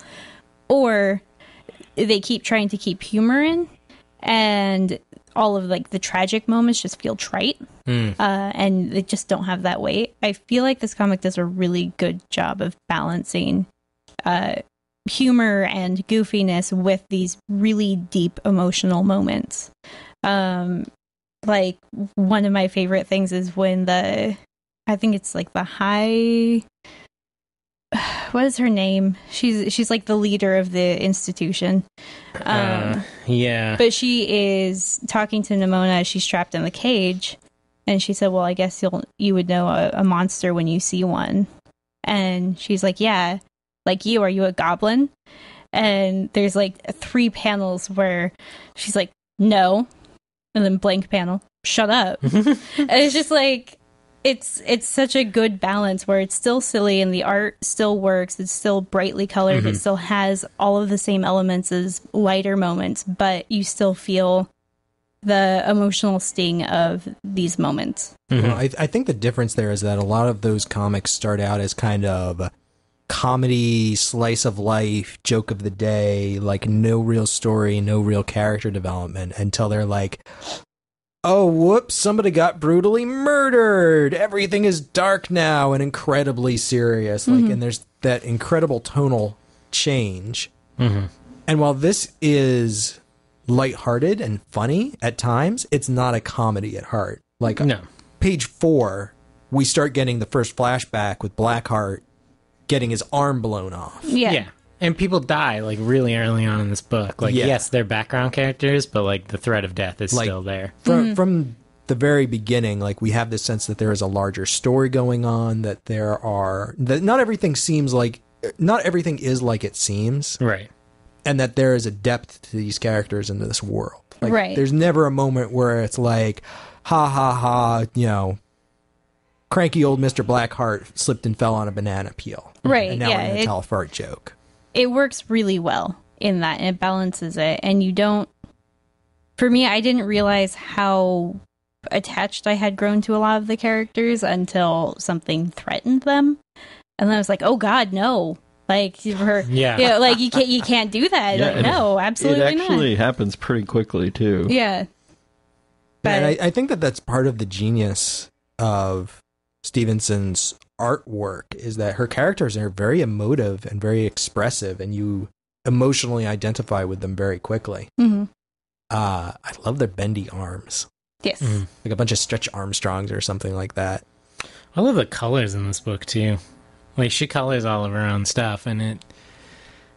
or they keep trying to keep humor in and all of like the tragic moments just feel trite and they just don't have that weight. I feel like this comic does a really good job of balancing humor and goofiness with these really deep emotional moments. Like one of my favorite things is when I think it's like the high, what is her name? She's like the leader of the institution. Yeah. But she is talking to Nimona as she's trapped in the cage. And she said, well, I guess you would know a monster when you see one. And she's like, yeah, like you, are you a goblin? And there's like 3 panels where she's like, no. And then blank panel, shut up. And it's just like, it's such a good balance where it's still silly and the art still works. It's still brightly colored. It still has all of the same elements as lighter moments, but you still feel the emotional sting of these moments. Well, I think the difference there is that a lot of those comics start out as kind of comedy, slice of life, joke of the day, like no real story, no real character development until they're like, oh, whoops, somebody got brutally murdered. Everything is dark now and incredibly serious. Like, and there's that incredible tonal change. And while this is lighthearted and funny at times, it's not a comedy at heart. Like, No. page 4, we start getting the first flashback with Blackheart getting his arm blown off. Yeah. And people die like really early on in this book. Like, Yeah. yes, they're background characters, but like the threat of death is Like- still there. From the very beginning, like we have this sense that there is a larger story going on, that not everything is like it seems, Right. and that there is a depth to these characters in this world. Like, Right. there's never a moment where it's like, ha ha ha, cranky old Mr. Blackheart slipped and fell on a banana peel. Right, And now yeah, we're going to tell a fart joke. It works really well in that, and it balances it. And you don't, for me, I didn't realize how attached I had grown to a lot of the characters until something threatened them. And then I was like, oh God, no. Like, Yeah. like you can't do that. Yeah, Like, and no, absolutely It actually not. happens pretty quickly, too. Yeah. And But I think that that's part of the genius of Stevenson's artwork, is that her characters are very emotive and very expressive, and you emotionally identify with them very quickly. mhm. I love their bendy arms, Yes. like a bunch of Stretch Armstrongs or something like that. I love the colors in this book too. Like she colors all of her own stuff, and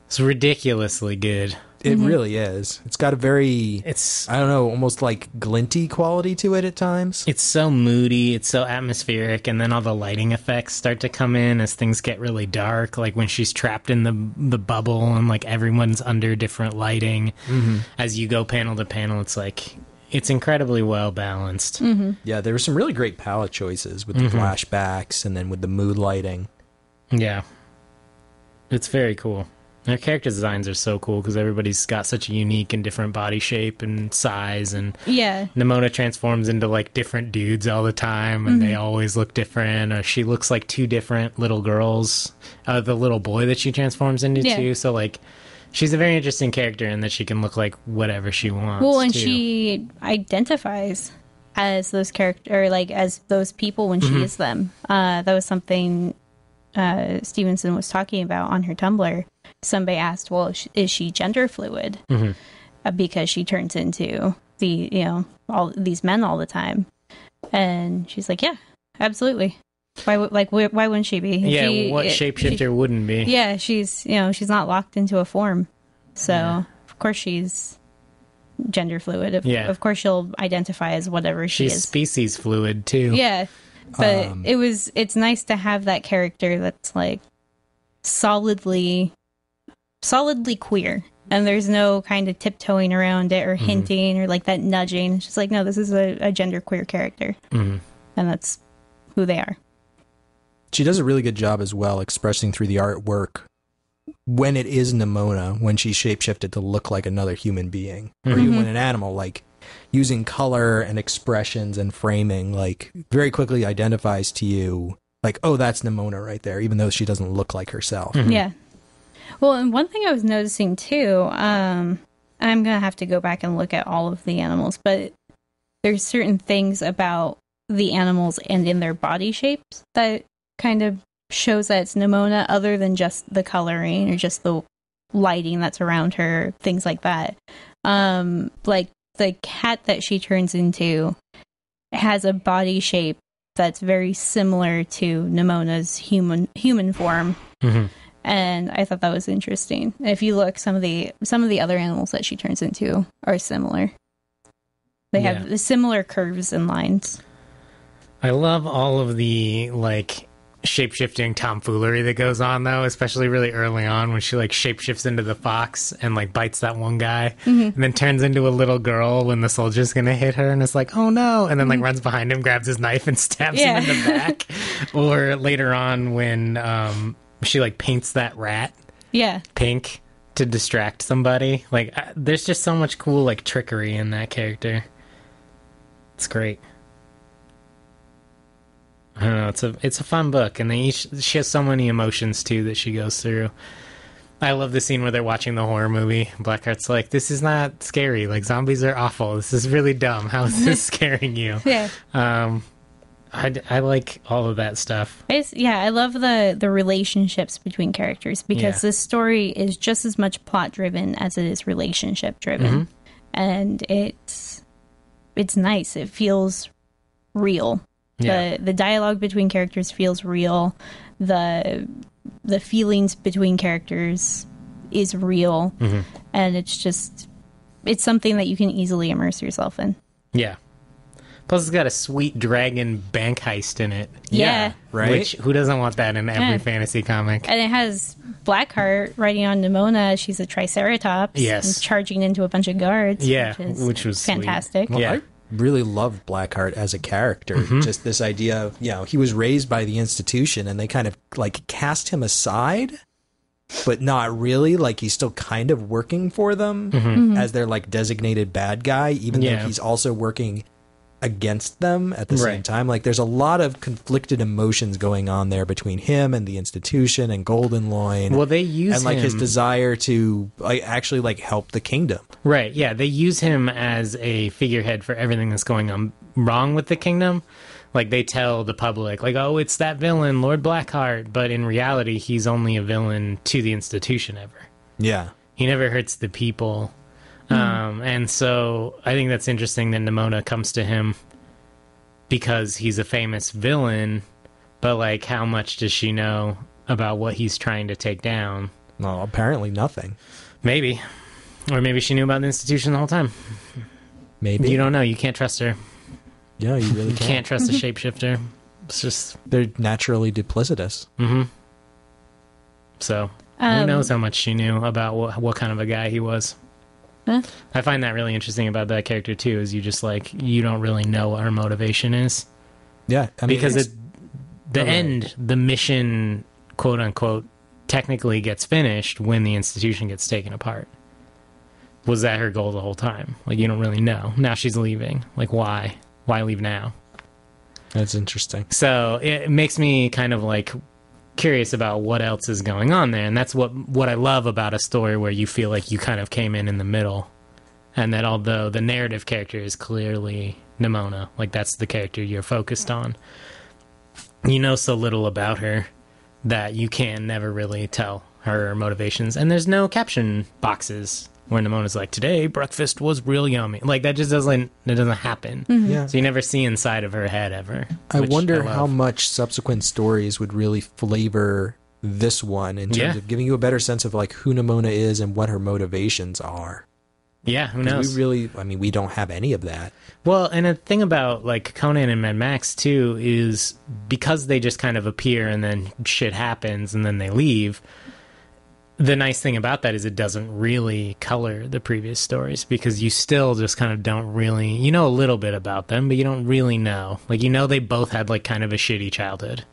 it's ridiculously good. It really is. It's got a very, I don't know, almost like glinty quality to it at times. It's so moody, it's so atmospheric, and then all the lighting effects start to come in as things get really dark, like when she's trapped in the bubble and like everyone's under different lighting. As you go panel to panel, it's incredibly well balanced. Yeah, there were some really great palette choices with the flashbacks and then with the mood lighting. Yeah. It's very cool. Their character designs are so cool because everybody's got such a unique and different body shape and size, and Nimona transforms into like different dudes all the time, and they always look different. Or she looks like two different little girls. The little boy that she transforms into too. So like, she's a very interesting character in that she can look like whatever she wants. Well, and she identifies as those characters, like as those people when she is them. That was something Stevenson was talking about on her Tumblr. Somebody asked, well, is she gender fluid? Because she turns into all these men all the time. And she's like, yeah, absolutely. Why wouldn't she be? What shapeshifter wouldn't be? Yeah, she's not locked into a form. So, of course she's gender fluid. Of course she'll identify as whatever she is. She's species fluid too. Yeah. But it's nice to have that character that's like solidly queer, and there's no kind of tiptoeing around it or hinting or like that nudging. It's just like, no, this is a gender queer character, and that's who they are. She does a really good job as well expressing through the artwork when it is Nimona, when she's shapeshifted to look like another human being, or even when an animal, like using color and expressions and framing, like very quickly identifies to you, like, oh, that's Nimona right there, even though she doesn't look like herself. Yeah. Well, and one thing I was noticing too, I'm going to have to go back and look at all of the animals, but there's certain things about the animals and in their body shapes that kind of shows that it's Nimona, other than just the coloring or just the lighting that's around her, things like that. Like the cat that she turns into has a body shape that's very similar to Nimona's human form. And I thought that was interesting. If you look, some of the other animals that she turns into are similar. They have similar curves and lines. I love all of the like shape-shifting tomfoolery that goes on, though, especially really early on when she like shapeshifts into the fox and like bites that one guy and then turns into a little girl when the soldier's gonna hit her, and it's like, oh no, and then like runs behind him, grabs his knife and stabs him in the back. Or later on when she like paints that rat pink to distract somebody. Like there's just so much cool like trickery in that character. It's great. I don't know, it's a fun book, and she has so many emotions too that she goes through. I love the scene where they're watching the horror movie. Blackheart's like, this is not scary, like zombies are awful, this is really dumb, how is this scaring you? I like all of that stuff. I love the relationships between characters, because this story is just as much plot driven as it is relationship driven. And it's nice, it feels real. The dialogue between characters feels real. The feelings between characters is real. And it's something that you can easily immerse yourself in. Yeah. Plus, it's got a sweet dragon bank heist in it. Yeah. Right? Who doesn't want that in every fantasy comic? And it has Blackheart riding on Nimona. She's a Triceratops. Yes. And charging into a bunch of guards. Yeah, which was fantastic. Well, I really loved Blackheart as a character. Just this idea of, he was raised by the institution, and they kind of like cast him aside, but not really. Like he's still kind of working for them as their like designated bad guy, even though he's also working against them at the same time. Like there's a lot of conflicted emotions going on there between him and the institution and Goldenloin. Well, they use and like him, his desire to like actually like help the kingdom. Right. Yeah, they use him as a figurehead for everything that's going on wrong with the kingdom. Like they tell the public, like, oh, it's that villain, Lord Blackheart, but in reality, he's only a villain to the institution ever. Yeah, he never hurts the people. And so I think that's interesting that Nimona comes to him because he's a famous villain, but like how much does she know about what he's trying to take down? No, apparently nothing. Maybe. Or maybe she knew about the institution the whole time. Maybe. You don't know. You can't trust her. Yeah, you really You can't trust a shapeshifter. It's just... They're naturally duplicitous. Mm-hmm. So, who knows how much she knew about what kind of a guy he was. Huh? I find that really interesting about that character, too, is you just, like, you don't really know what her motivation is. Yeah. I mean, because the mission, quote-unquote, technically gets finished when the institution gets taken apart. Was that her goal the whole time? Like, you don't really know. Now she's leaving. Like, why? Why leave now? That's interesting. So it makes me kind of, like, curious about what else is going on there. And that's what I love about a story where you feel like you kind of came in the middle. And that although the narrative character is clearly Nimona, like, that's the character you're focused on, you know so little about her that you can never really tell her motivations. And there's no caption boxes where Nimona's like, today breakfast was real yummy. Like, that just doesn't happen. Mm-hmm. Yeah. So you never see inside of her head ever. I wonder how much subsequent stories would really flavor this one in terms of giving you a better sense of, like, who Nimona is and what her motivations are. Yeah, who knows? We don't have any of that. Well, and the thing about, like, Conan and Mad Max, too, is because they just kind of appear and then shit happens and then they leave, the nice thing about that is it doesn't really color the previous stories, because you still just kind of don't really... You know a little bit about them, but you don't really know. Like, you know they both had, like, kind of a shitty childhood.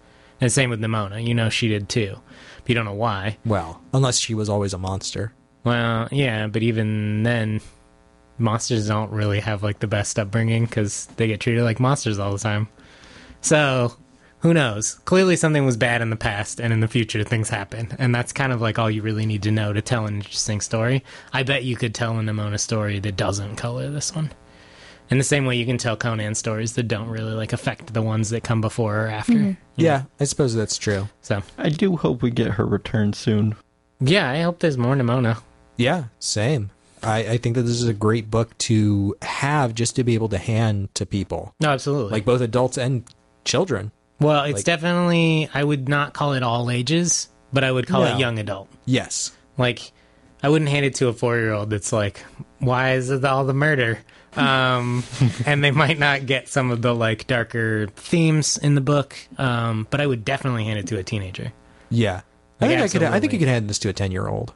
And same with Nimona. You know she did, too. But you don't know why. Well, unless she was always a monster. Well, yeah, but even then, monsters don't really have, like, the best upbringing because they get treated like monsters all the time. So, who knows? Clearly something was bad in the past, and in the future things happen. And that's kind of, like, all you really need to know to tell an interesting story. I bet you could tell a Nimona story that doesn't color this one. In the same way you can tell Conan stories that don't really, like, affect the ones that come before or after. Mm-hmm. Yeah, I suppose that's true. So I do hope we get her return soon. yeah, I hope there's more Nimona. Yeah, same. I think that this is a great book to have just to be able to hand to people. No, absolutely. Like both adults and children. Well, it's like, definitely, I would not call it all ages, but I would call it young adult. Yes. Like, I wouldn't hand it to a 4-year-old that's like, why is it all the murder? And they might not get some of the, like, darker themes in the book, but I would definitely hand it to a teenager. Yeah. Like, I think you could hand this to a 10-year-old.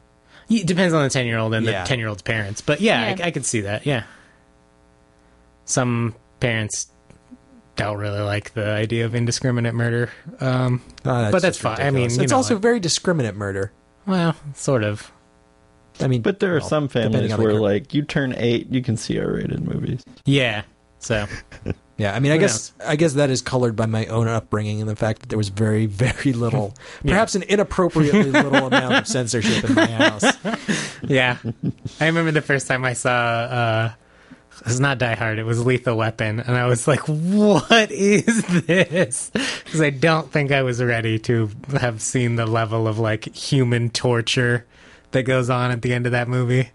It depends on the 10-year-old and the 10-year-old's parents. But yeah. I could see that, yeah. Some parents don't really like the idea of indiscriminate murder. But that's fine. Ridiculous. I mean, it's also very discriminate murder. Well, sort of. I mean, but there are some families where, like, you turn 8, you can see R-rated movies. Yeah. So... Yeah, I mean, I guess that is colored by my own upbringing and the fact that there was very, very little, perhaps an inappropriately little amount of censorship in my house. Yeah. I remember the first time I saw, it was not Die Hard, it was Lethal Weapon, and I was like, what is this? Because I don't think I was ready to have seen the level of, like, human torture that goes on at the end of that movie.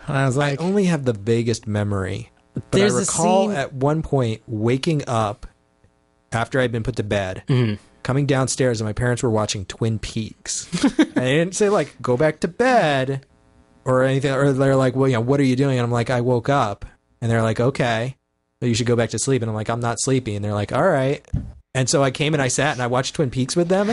And I was like... I only have the vaguest memory. But I recall at one point waking up after I'd been put to bed, coming downstairs, and my parents were watching Twin Peaks. And they didn't say, like, go back to bed or anything. Or they're like, well, what are you doing? And I'm like, I woke up. And they're like, okay, well, you should go back to sleep. And I'm like, I'm not sleepy. And they're like, all right. And so I came and I sat and I watched Twin Peaks with them.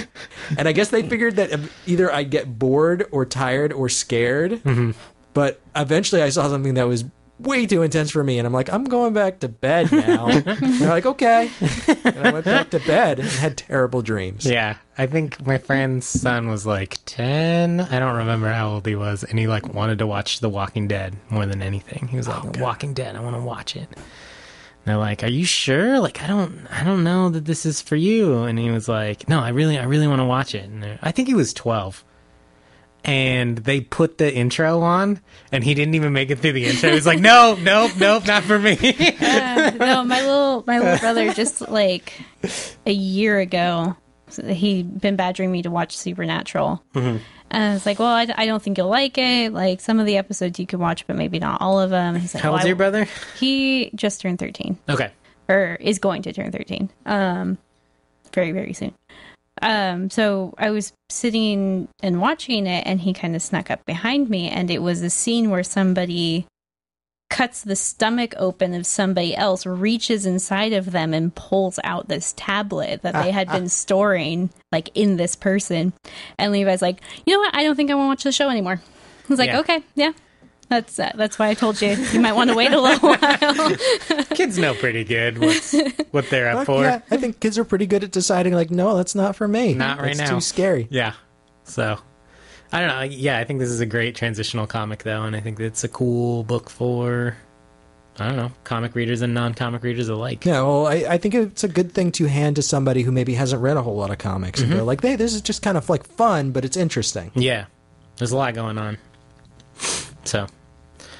And I guess they figured that either I'd get bored or tired or scared. Mm-hmm. But eventually I saw something that was way too intense for me, and I'm like, I'm going back to bed now. And they're like, okay. And I went back to bed and had terrible dreams. Yeah, I think my friend's son was like 10. I don't remember how old he was, and he, like, wanted to watch The Walking Dead more than anything. He was like, The Walking Dead, I want to watch it. And they're like, are you sure? Like, I don't know that this is for you. And he was like, no, I really want to watch it. And I think he was 12. And they put the intro on, and he didn't even make it through the intro. He was like, nope, not for me. No, my little brother just, like, a year ago, he'd been badgering me to watch Supernatural. Mm-hmm. And I was like, well, I don't think you'll like it. Like, some of the episodes you can watch, but maybe not all of them. And he's like, how old's your brother? He just turned 13. Okay. Or is going to turn 13. Very, very soon. So I was sitting and watching it, and he kind of snuck up behind me, and it was a scene where somebody cuts the stomach open of somebody else, reaches inside of them, and pulls out this tablet that they had been storing, like, in this person. And Levi's like, you know what? I don't think I want to watch the show anymore. I was like, okay, yeah. That's why I told you might want to wait a little while. Kids know pretty good what they're up for. Yeah, I think kids are pretty good at deciding, like, no, that's not for me. Not right now. It's too scary. Yeah. So, I don't know. Yeah, I think this is a great transitional comic, though, and I think it's a cool book for, I don't know, comic readers and non-comic readers alike. Yeah, well, I think it's a good thing to hand to somebody who maybe hasn't read a whole lot of comics. And they're like, hey, this is just kind of, like, fun, but it's interesting. Yeah. There's a lot going on. So...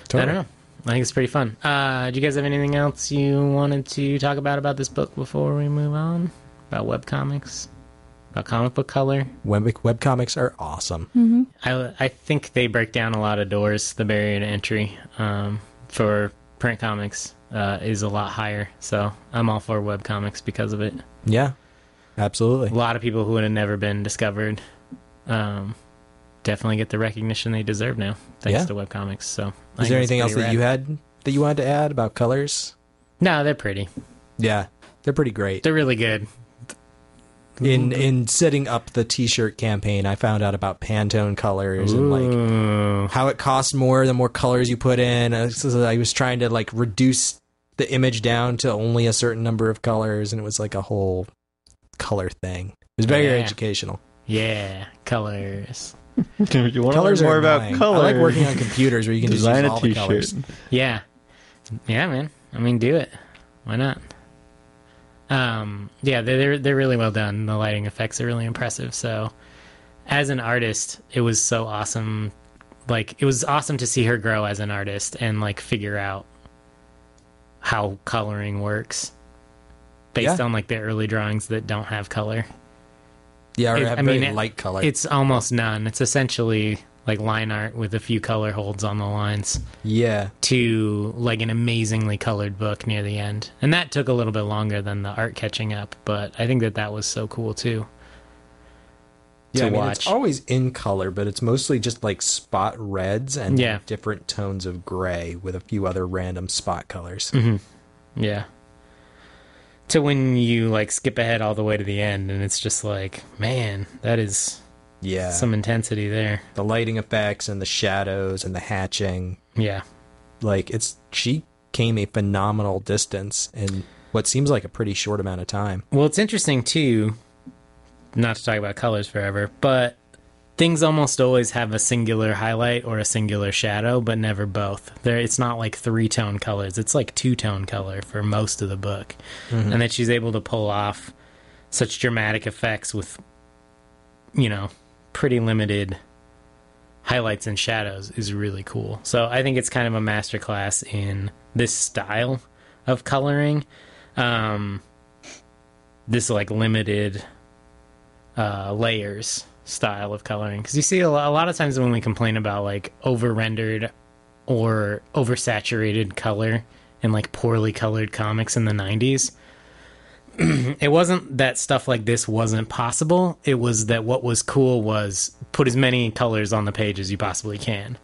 Totally. I don't know. I think it's pretty fun. Do you guys have anything else you wanted to talk about this book before we move on? About webcomics? About comic book color? Webcomics are awesome. Mm-hmm. I think they break down a lot of doors. The barrier to entry for print comics is a lot higher. So I'm all for webcomics because of it. Yeah, absolutely. A lot of people who would have never been discovered definitely get the recognition they deserve now, thanks to webcomics. So, is there anything else that you had that you wanted to add about colors? No, they're pretty. Yeah, they're pretty great. They're really good. In setting up the T-shirt campaign, I found out about Pantone colors and like how it costs more the more colors you put in. I was trying to like reduce the image down to only a certain number of colors, and it was like a whole color thing. It was very educational. Yeah, colors. You want colors to learn more about colors? I like working on computers where you can design just use all the colors. Yeah, man. I mean, do it. Why not? Yeah, they're really well done. The lighting effects are really impressive. So, as an artist, it was so awesome. Like, it was awesome to see her grow as an artist and like figure out how coloring works based on like the early drawings that don't have color. Yeah, or have very light color. It's almost none. It's essentially like line art with a few color holds on the lines. Yeah. To like an amazingly colored book near the end. And that took a little bit longer than the art catching up, but I think that was so cool too. Yeah, it's always in color, but it's mostly just like spot reds and different tones of gray with a few other random spot colors. Mm-hmm. Yeah. To when you like skip ahead all the way to the end and it's just like, man, that is some intensity there. The lighting effects and the shadows and the hatching. Yeah. Like she came a phenomenal distance in what seems like a pretty short amount of time. Well, it's interesting too, not to talk about colors forever, but things almost always have a singular highlight or a singular shadow, but never both. It's not like 3-tone colors. It's like 2-tone color for most of the book. Mm-hmm. And that she's able to pull off such dramatic effects with, pretty limited highlights and shadows is really cool. So I think it's kind of a masterclass in this style of coloring. This like limited layers style of coloring, because you see a lot of times when we complain about like over rendered or oversaturated color in like poorly colored comics in the 90s, it wasn't that stuff like this wasn't possible. It was that what was cool was put as many colors on the page as you possibly can,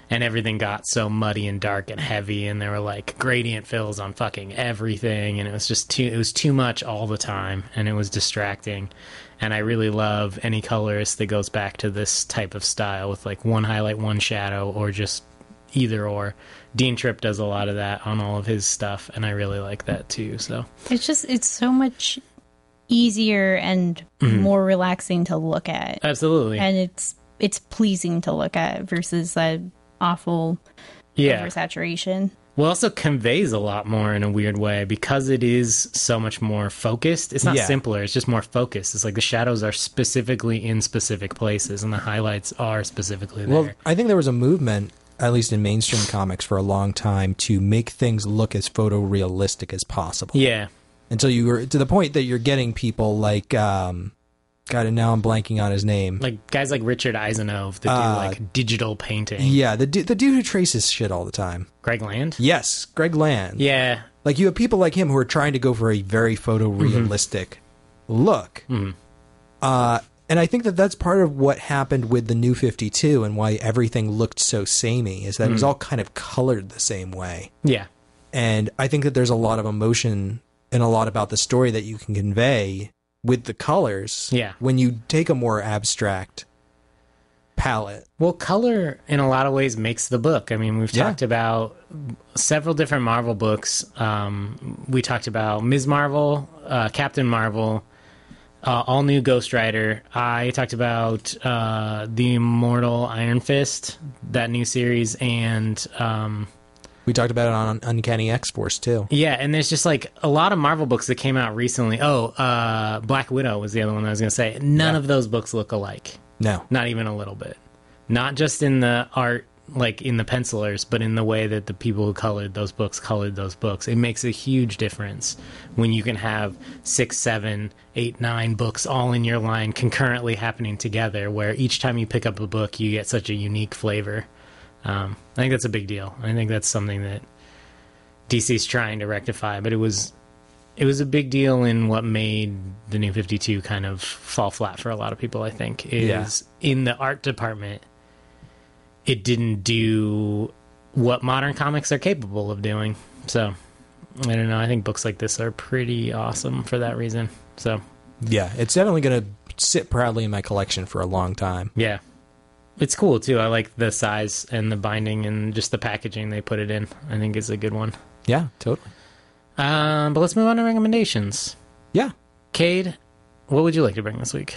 and everything got so muddy and dark and heavy, and there were like gradient fills on fucking everything, and it was too much all the time, and it was distracting. And I really love any colorist that goes back to this type of style with like one highlight, one shadow, or just either or. Dean Tripp does a lot of that on all of his stuff, and I really like that too. So it's so much easier and more relaxing to look at. Absolutely. And it's pleasing to look at versus that awful oversaturation. Well, also conveys a lot more in a weird way because it is so much more focused. It's not simpler, it's just more focused. It's like the shadows are specifically in specific places and the highlights are specifically there. Well, I think there was a movement, at least in mainstream comics for a long time, to make things look as photorealistic as possible. Yeah. Until you were to the point that you're getting people like God, and now I'm blanking on his name. Like guys like Richard Eisenhower that do like digital painting. Yeah, the dude who traces shit all the time. Greg Land? Yes, Greg Land. Yeah. Like you have people like him who are trying to go for a very photorealistic look. Mm-hmm. And I think that that's part of what happened with the New 52 and why everything looked so samey, is that it was all kind of colored the same way. Yeah. And I think that there's a lot of emotion and a lot about the story that you can convey with the colors when you take a more abstract palette. Well, color in a lot of ways makes the book. I mean, we've talked about several different Marvel books. We talked about Ms. Marvel, Captain Marvel, all new Ghost Rider. I talked about the Immortal Iron Fist, that new series, and we talked about it on Uncanny X-Force too. Yeah, and there's just like a lot of Marvel books that came out recently. Black Widow was the other one I was going to say. None of those books look alike. No. Not even a little bit. Not just in the art, like in the pencilers, but in the way that the people who colored those books. It makes a huge difference when you can have 6, 7, 8, 9 books all in your line concurrently happening together, where each time you pick up a book, you get such a unique flavor. I think that's a big deal. I think that's something that DC's trying to rectify, but it was a big deal in what made the New 52 kind of fall flat for a lot of people, I think, is in the art department, it didn't do what modern comics are capable of doing. So, I don't know. I think books like this are pretty awesome for that reason. So, yeah, it's definitely going to sit proudly in my collection for a long time. Yeah. It's cool, too. I like the size and the binding and just the packaging they put it in. I think it's a good one. Yeah, totally. But let's move on to recommendations. Yeah. Cade, what would you like to bring this week?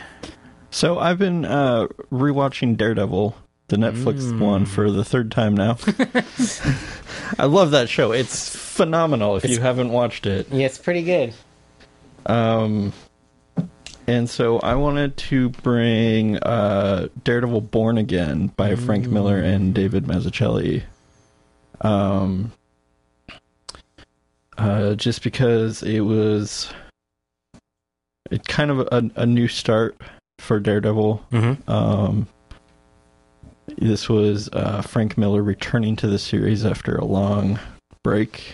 So I've been rewatching Daredevil, the Netflix one, for the third time now. I love that show. It's phenomenal if you haven't watched it. Yeah, it's pretty good. And so I wanted to bring Daredevil Born Again by Frank Miller and David Mazzucchelli. Just because it kind of a new start for Daredevil. This was Frank Miller returning to the series after a long break.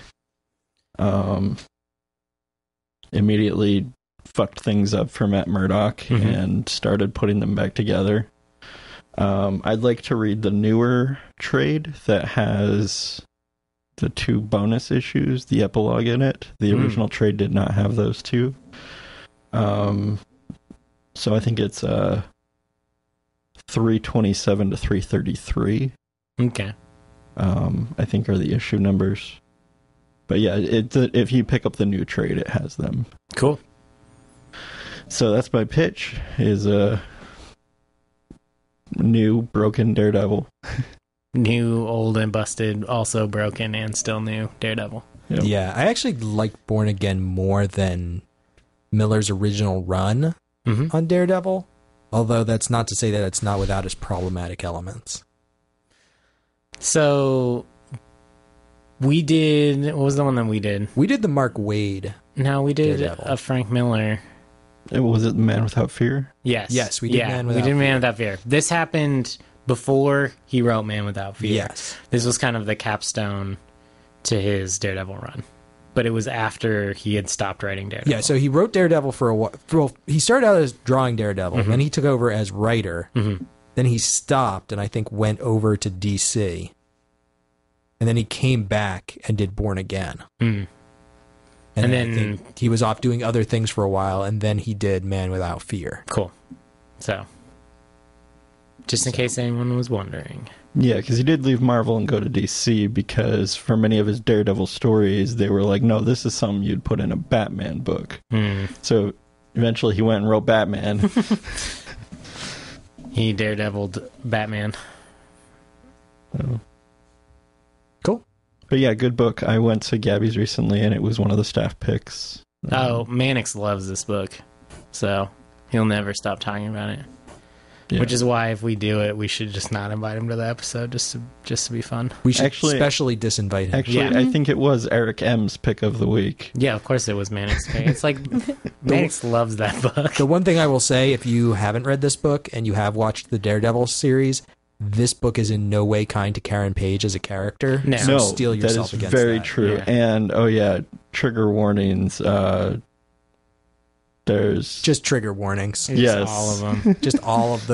Immediately fucked things up for Matt Murdock and started putting them back together. I'd like to read the newer trade that has the 2 bonus issues, the epilogue in it. The original trade did not have those 2. So I think it's 327 to 333. Okay. I think are the issue numbers. But yeah, if you pick up the new trade, it has them. Cool. So that's my pitch, is a new broken Daredevil. New, old, and busted, also broken, and still new Daredevil. Yep. Yeah, I actually like Born Again more than Miller's original run on Daredevil, although that's not to say that it's not without its problematic elements. So, we did... What was the one that we did? We did the Mark Waid. No, we did Daredevil. a Frank Miller... Was it Man Without Fear? Yes. We did Man Without Fear. Man Without Fear. This happened before he wrote Man Without Fear. Yes. This was kind of the capstone to his Daredevil run. But it was after he had stopped writing Daredevil. Yeah, so he wrote Daredevil for a while. Well, he started out as drawing Daredevil, then he took over as writer, then he stopped and I think went over to DC. And then he came back and did Born Again. And then I think he was off doing other things for a while, and then he did Man Without Fear. Cool. So, just in case anyone was wondering. Yeah, because he did leave Marvel and go to DC, because for many of his Daredevil stories, they were like, no, this is something you'd put in a Batman book. So eventually he went and wrote Batman. He Daredeviled Batman. Cool. But yeah, good book. I went to Gabby's recently, and it was one of the staff picks. Mannix loves this book, so he'll never stop talking about it. Yeah. Which is why if we do it, we should just not invite him to the episode, just to be fun. We should specially disinvite him. Actually, I think it was Eric M's pick of the week. Yeah, of course it was Mannix pick. It's like Mannix loves that book. The one thing I will say, if you haven't read this book and you have watched the Daredevil series, this book is in no way kind to Karen Page as a character. No, steel yourself that is against very that. true. Yeah. And trigger warnings. There's Just trigger warnings. yes, all of them. Just all of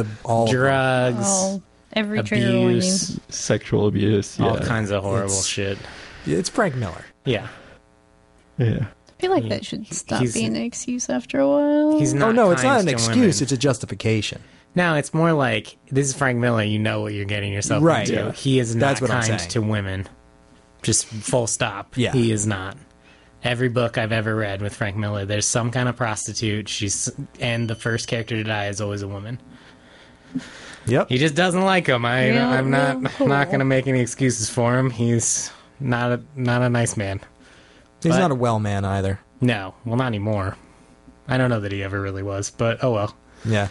Drugs, Every trigger warning. abuse, sexual abuse, all kinds of horrible It's- shit. It's Frank Miller. Yeah. Yeah. I feel like that should stop He's- being an excuse after a while. He's not. Oh no, it's not kind an to excuse. women. It's a justification. No, it's more like, this is Frank Miller. You know what you're getting yourself Right. into. Yeah. He is not That's what I'm kind saying. to women. Just full stop. Yeah. He is not. Every book I've ever read with Frank Miller, there's some kind of prostitute. And the first character to die is always a woman. Yep. He just doesn't like them. I'm not going to make any excuses for him. He's not a nice man. He's But- not a well man either. No, well, not anymore. I don't know that he ever really was, but oh well. Yeah.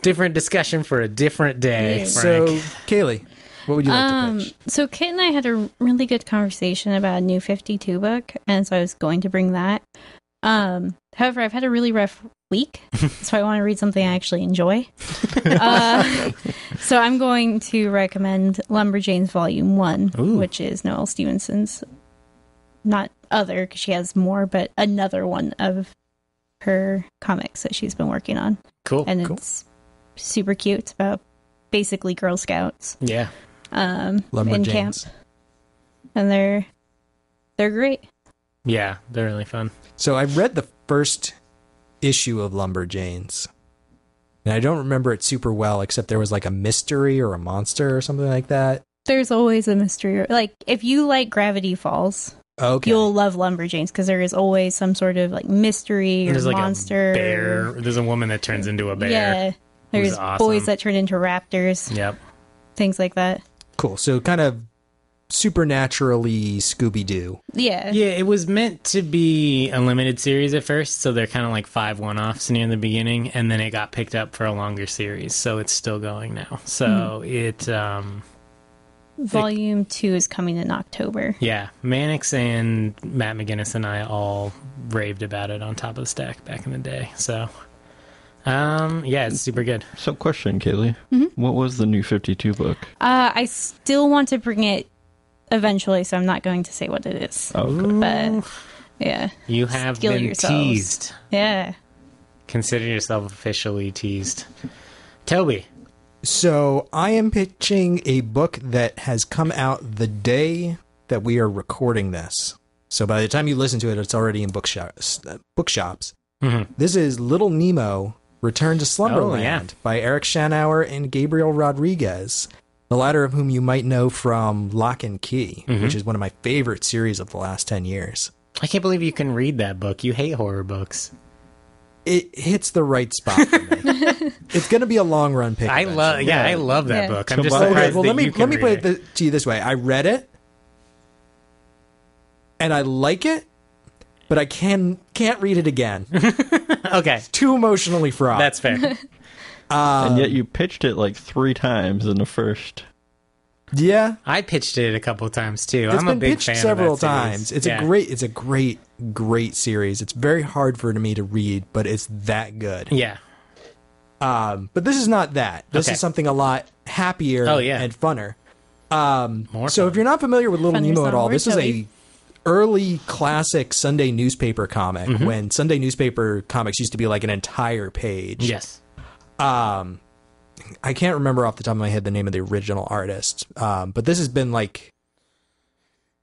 Different discussion for a different day, Yeah. Frank. So, Kaylee, what would you like to pitch? So Kit and I had a really good conversation about a new 52 book, and so I was going to bring that. However, I've had a really rough week, so I want to read something I actually enjoy. So I'm going to recommend Lumberjanes Volume 1, Ooh. which is Noelle Stevenson's, not other, because she has more, but another one of her comics that she's been working on. Cool. And cool. it's super cute. It's about basically Girl Scouts Yeah. in camp. Lumberjanes. And they're great. Yeah, they're really fun. So I read the first issue of Lumberjanes, and I don't remember it super well, except there was like a mystery or a monster or something like that. There's always a mystery. Like, if you like Gravity Falls, Okay. you'll love Lumberjanes, because there is always some sort of like mystery or There's like monster. a bear. There's a woman that turns into a bear. Yeah. There's Who's awesome. boys that turn into raptors. Yep. Things like that. Cool. So kind of supernaturally Scooby-Doo. Yeah. Yeah, it was meant to be a limited series at first, so they're kind of like 5 one-offs near the beginning, and then it got picked up for a longer series, so it's still going now. So it, Volume 2 is coming in October. yeah, Mannix and Matt McGinnis and I all raved about it on Top of the Stack back in the day. So, yeah, it's super good. So, question, Kaylee. What was the new 52 book? I still want to bring it eventually, so I'm not going to say what it is. Okay. But, yeah. You have Skill been yourselves. teased. Yeah. Consider yourself officially teased. Toby. So I am pitching a book that has come out the day that we are recording this. So by the time you listen to it, it's already in bookshops. Mm-hmm. This is Little Nemo, Return to Slumberland Oh, yeah. by Eric Schanauer and Gabriel Rodriguez, the latter of whom you might know from Lock and Key, which is one of my favorite series of the last 10 years. I can't believe you can read that book. You hate horror books. It hits the right spot for me. It's going to be a long run pick. I love, eventually. I love that Yeah. book. I'm just Okay, surprised well, that let me you can put read it to you this way. I read it, and I like it, but I can't read it again. Okay, Too emotionally fraught. that's fair. And yet you pitched it like 3 times in the first. yeah. I pitched it a couple of times too. It's I'm a been big pitched fan several of that series. times. It's Yeah. a great series. It's very hard for me to read, but it's that good. Yeah. But this is not that. This Okay. is something a lot happier Oh, yeah. and funner. More So fun. if you're not familiar with Little Funner's Nemo not at a all, word, this is Toby. a early classic Sunday newspaper comic Mm-hmm. when Sunday newspaper comics used to be like an entire page. Yes. I can't remember off the top of my head the name of the original artist. But this has been like,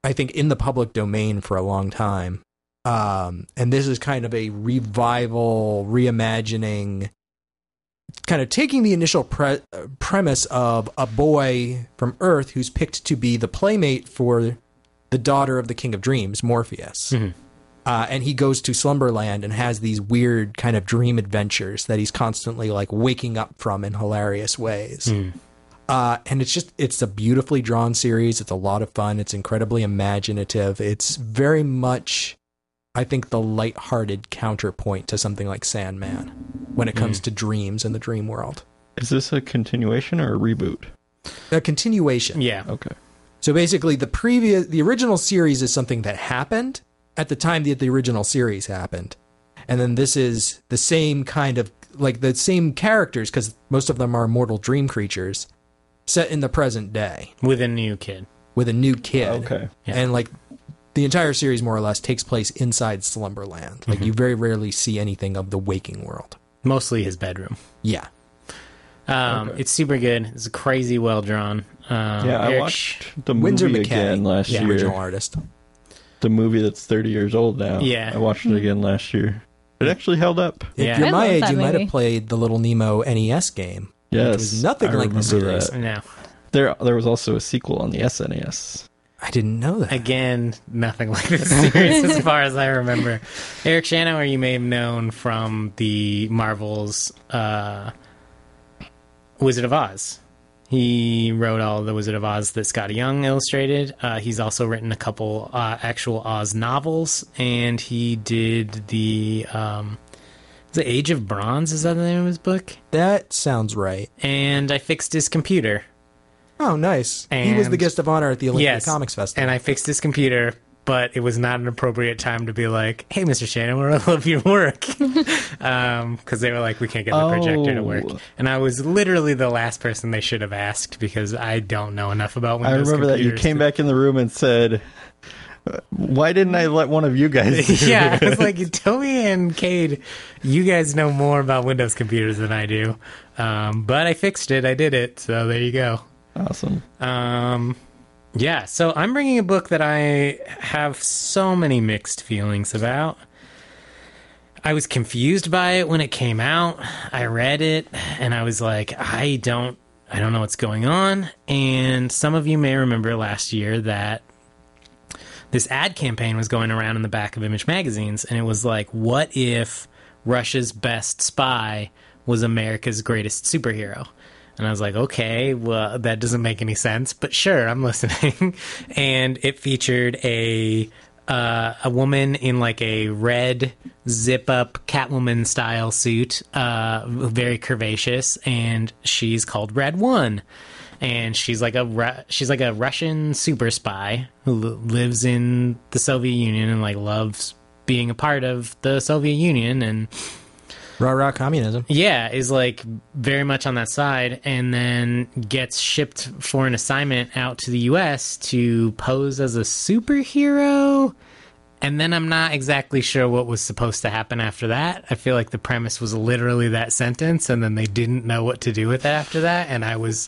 I think, in the public domain for a long time. And this is kind of a revival, reimagining, kind of taking the initial premise of a boy from Earth who's picked to be the playmate for the daughter of the King of Dreams, Morpheus. Mhm. And he goes to Slumberland and has these weird kind of dream adventures that he's constantly like waking up from in hilarious ways. And it's a beautifully drawn series. It's a lot of fun. It's incredibly imaginative. It's very much, I think, the lighthearted counterpoint to something like Sandman when it comes to dreams in the dream world. Is this a continuation or a reboot? A continuation. Yeah. Okay. So basically, the original series is something that happened at the time that the original series happened, and then this is the same kind of like the same characters because most of them are mortal dream creatures, set in the present day With a new kid. with a new kid. Okay. Yeah. And like the entire series, more or less, takes place inside Slumberland. Like, you very rarely see anything of the waking world. Mostly his bedroom. Yeah. It's super good. It's crazy well drawn. I watched the Windsor movie McKay, again last year. original artist. The movie that's 30 years old now. Yeah. I watched it again last year. It actually held up. Yeah. If you're I my love age, that you might movie. have played the Little Nemo NES game. Yes. Which was nothing I like the remember series. that. No. There was also a sequel on the SNES. I didn't know that. Again, nothing like this series as far as I remember. Eric Shanower, you may have known from the Marvel's Wizard of Oz. He wrote all the Wizard of Oz that Scotty Young illustrated. He's also written a couple actual Oz novels, and he did the Age of Bronze, is that the name of his book? That sounds right. And I fixed his computer. Oh, nice. He was the And- guest of honor at the Olympia Yes, Comics Festival. and I fixed his computer, but it was not an appropriate time to be like, hey, Mr. Shanower, I love your work. Because they were like, we can't get the projector to work. And I was literally the last person they should have asked because I don't know enough about Windows I remember that you computers came back in the room and said, why didn't I let one of you guys do Yeah, it? I was like, Toby and Cade, you guys know more about Windows computers than I do. But I fixed it. I did it. So there you go. Awesome. Yeah, so I'm bringing a book that I have so many mixed feelings about. I was confused by it when it came out. I read it and I was like, I don't know what's going on. And some of you may remember last year that this ad campaign was going around in the back of Image magazines, and it was like, what if Russia's best spy was America's greatest superhero? And I was like, okay, well, that doesn't make any sense, but sure, I'm listening. And it featured a woman in like a red zip-up Catwoman style suit, very curvaceous, and she's called Red One. And she's like a Russian super spy who lives in the Soviet Union and like loves being a part of the Soviet Union and Rah-rah communism. yeah, is like very much on that side, and then gets shipped for an assignment out to the U.S. to pose as a superhero. And then I'm not exactly sure what was supposed to happen after that. I feel like the premise was literally that sentence, and then they didn't know what to do with it after that. And I was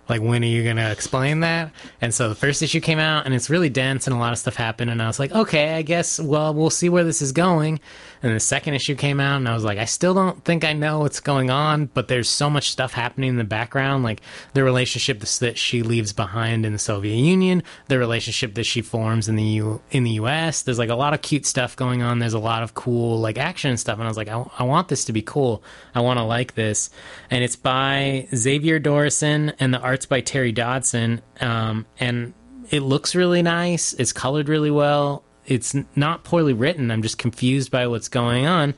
like, when are you going to explain that? And so the first issue came out, and it's really dense, and a lot of stuff happened. And I was like, okay, I guess, well, we'll see where this is going. And the second issue came out, and I was like, I still don't think I know what's going on, but there's so much stuff happening in the background, like the relationship that she leaves behind in the Soviet Union, the relationship that she forms in the U.S. There's like a lot of cute stuff going on. There's a lot of cool like action and stuff, and I was like, I want this to be cool. I want to like this. And it's by Xavier Dorison, and the art's by Terry Dodson, and it looks really nice. It's colored really well. It's not poorly written. I'm just confused by what's going on.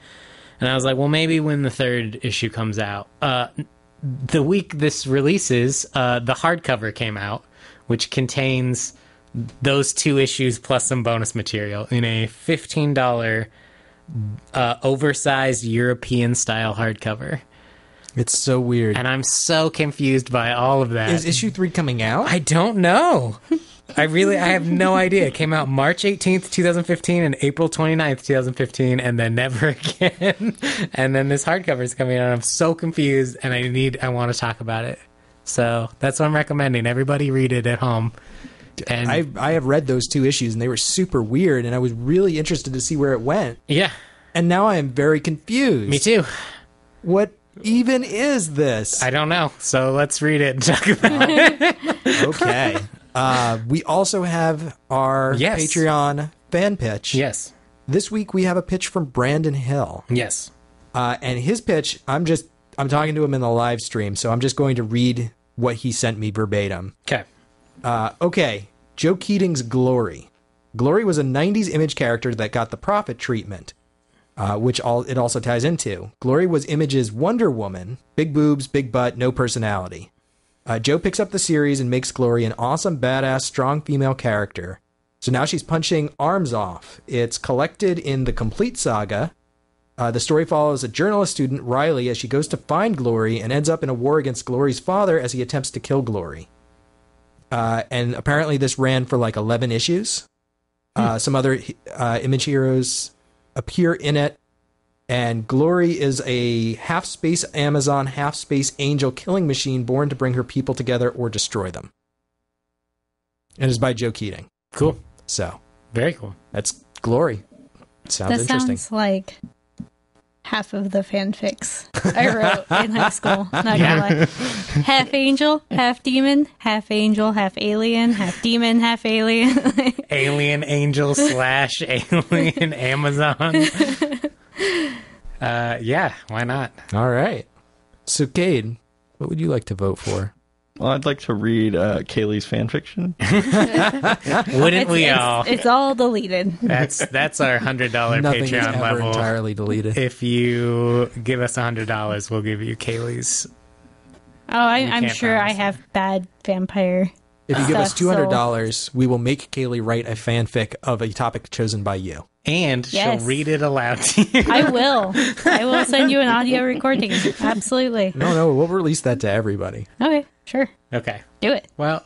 And I was like, well, maybe when the third issue comes out. The week this releases, the hardcover came out, which contains those two issues plus some bonus material in a $15 oversized European-style hardcover. It's so weird. And I'm so confused by all of that. Is issue 3 coming out? I don't know. I have no idea. It came out March 18th, 2015 and April 29th, 2015, and then never again. And then this hardcover is coming out. I'm so confused, and I want to talk about it. So that's what I'm recommending. Everybody read it at home. And I have read those two issues, and they were super weird, and I was really interested to see where it went. yeah, And now I am very confused. me too. What even is this? I don't know. So let's read it and talk about it. Okay. We also have our Yes. Patreon fan pitch. Yes. This week we have a pitch from Brandon Hill. Yes. And his pitch, I'm talking to him in the live stream, so I'm just going to read what he sent me verbatim. Okay. Okay, Joe Keating's Glory. Glory was a 90s Image character that got the Prophet treatment, which it also ties into. Glory was Image's Wonder Woman, big boobs, big butt, no personality. Joe picks up the series and makes Glory an awesome, badass, strong female character. So now she's punching arms off. It's collected in the Complete Saga. The story follows a journalist student, Riley, as she goes to find Glory and ends up in a war against Glory's father as he attempts to kill Glory. And apparently this ran for like 11 issues. Some other image heroes appear in it. And Glory is a half-space Amazon, half-space angel killing machine born to bring her people together or destroy them. And it's by Joe Keating. Cool. So. Very cool. That's Glory. Sounds interesting. Sounds like half of the fanfics I wrote in high school. Not gonna lie. Half angel, half demon, half angel, half alien, half demon, half alien. Alien angel / alien Amazon. Yeah, why not? All right. So, Cade, what would you like to vote for? Well, I'd like to read Kaylee's fanfiction. Wouldn't we all? It's all deleted. That's our $100 Nothing is Patreon ever level. entirely deleted. If you give us $100, we'll give you Kaylee's. Oh, I'm sure I have bad vampire. If you give us stuff, $200, we will make Kaylee write a fanfic of a topic chosen by you. And Yes. she'll read it aloud to you. I will send you an audio recording. Absolutely. No, we'll release that to everybody. Okay, sure. Okay. Do it. Well,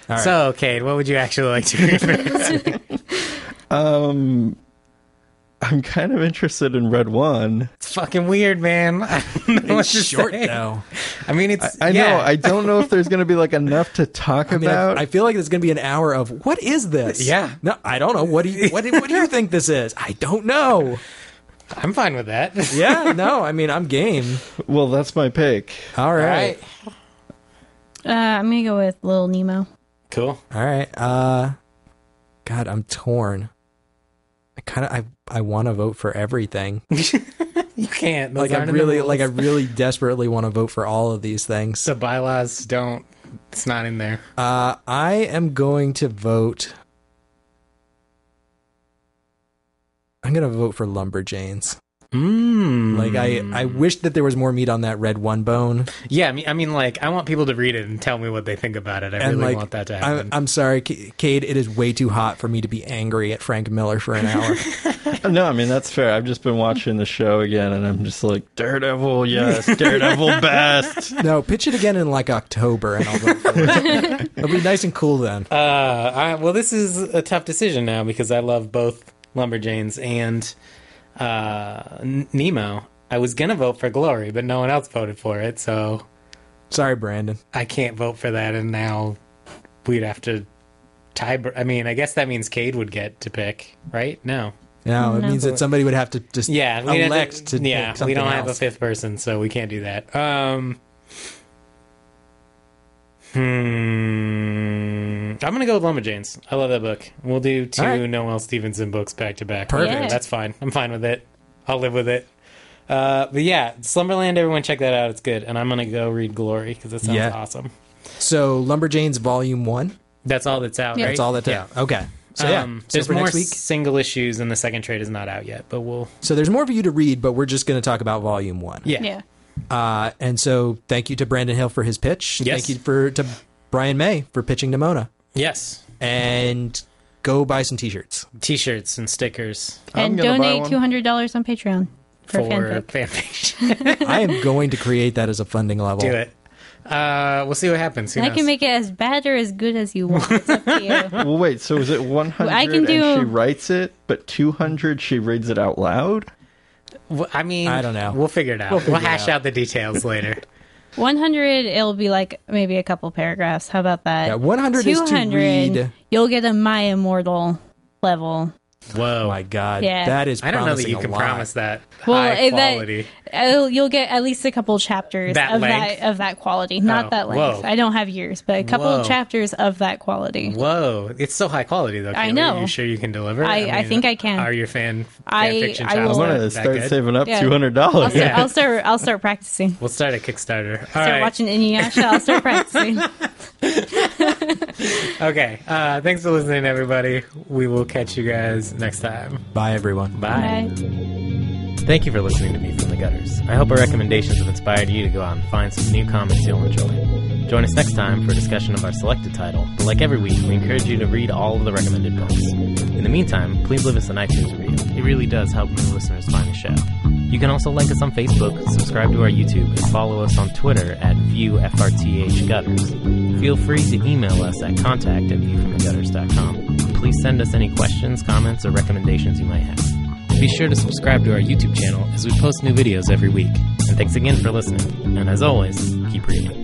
All right. so, Kate, what would you actually like to read? I'm kind of interested in Red One. It's fucking weird, man. I don't know what It's to short, say. though. I mean, it's... I yeah. know. I don't know if there's going to be like enough to talk I mean, about. I feel like there's going to be an hour of, what is this? Yeah. No, I don't know. What do you think this is? I don't know. I'm fine with that. Yeah, no, I mean, I'm game. Well, that's my pick. All right. I'm gonna go with Little Nemo. Cool. All right. God, I'm torn. I want to vote for everything. You can't. Those I aren't in the rules. really desperately want to vote for all of these things. The bylaws don't... It's not in there. I am going to vote. I'm going to vote for Lumberjanes. Like, I wish that there was more meat on that Red One bone. Yeah, I mean, like, I want people to read it and tell me what they think about it. I And, really like, want that to happen. I'm sorry, Cade, it is way too hot for me to be angry at Frank Miller for an hour. No, I mean, that's fair. I've just been watching the show again, and I'm just like, Daredevil, yes, Daredevil best. No, pitch it again in, like, October, and I'll vote for it. It'll be nice and cool then. Well, this is a tough decision now because I love both Lumberjanes and Nemo. I was gonna vote for Glory, but no one else voted for it, so Sorry, Brandon. I can't vote for that. And now we'd have to tie. I mean, I guess that means Cade would get to pick, right? No. No, it means that somebody would have to just elect to yeah, pick something we don't else. have a fifth person, so we can't do that. I'm gonna go with Lumberjanes. I love that book. We'll do two right. Noelle Stevenson books back to back. Perfect. Yeah. That's fine. I'm fine with it. I'll live with it. But yeah, Slumberland, everyone check that out. It's good. And I'm gonna go read Glory because it sounds awesome. So, Lumberjanes Volume 1? That's all that's out, Yeah. right? That's all that's out. Okay. So, so there's for more next week. single issues, and the second trade is not out yet, but we'll... So, there's more for you to read, but we're just going to talk about Volume 1. Yeah. And so, thank you to Brandon Hill for his pitch. Yes. Thank you to Brian May for pitching Nimona. Yes. And go buy some t-shirts. T-shirts and stickers And gonna buy donate one. $200 on Patreon for fanfic. fanfiction. I am going to create that as a funding level. Do it. We'll see what happens. Who I knows? can make it as bad or as good as you want. It's up to you. Well, wait, so is it 100 I can do- and she writes it, but 200 she reads it out loud? Well, I mean, I don't know. We'll figure it out. We'll We'll, figure it hash out. out the details later. 100, it'll be like maybe a couple paragraphs. How about that? Yeah, 100 is to read. You'll get a My Immortal level. Whoa. Oh my God. Yeah. That is I don't know that promising you a can lot. promise that Well, high quality. You'll get at least a couple chapters That of length? of that quality. Not Oh, that length. whoa. I don't have years, but a couple Whoa. of chapters of that quality. Whoa. It's so high quality, though. I Kaylee. know. Are you sure you can deliver? I think I can. Are your fan I fiction will- channels I'm going that to start good? saving up Yeah. $200. I'll start practicing. We'll start a Kickstarter. All Start right. watching Inuyasha. I'll start practicing. Okay. Thanks for listening, everybody. We will catch you guys next time. Bye, everyone. Bye. Bye. Thank you for listening to Me From the Gutters. I hope our recommendations have inspired you to go out and find some new comics you'll enjoy. Join us next time for a discussion of our selected title, but like every week, we encourage you to read all of the recommended books. In the meantime, please leave us an iTunes review. It really does help new listeners find the show. You can also like us on Facebook, subscribe to our YouTube, and follow us on Twitter at ViewFRTHGutters. Feel free to email us at contact@viewfromthegutters.com. please send us any questions, comments, or recommendations you might have. Be sure to subscribe to our YouTube channel as we post new videos every week. And thanks again for listening. And as always, keep reading.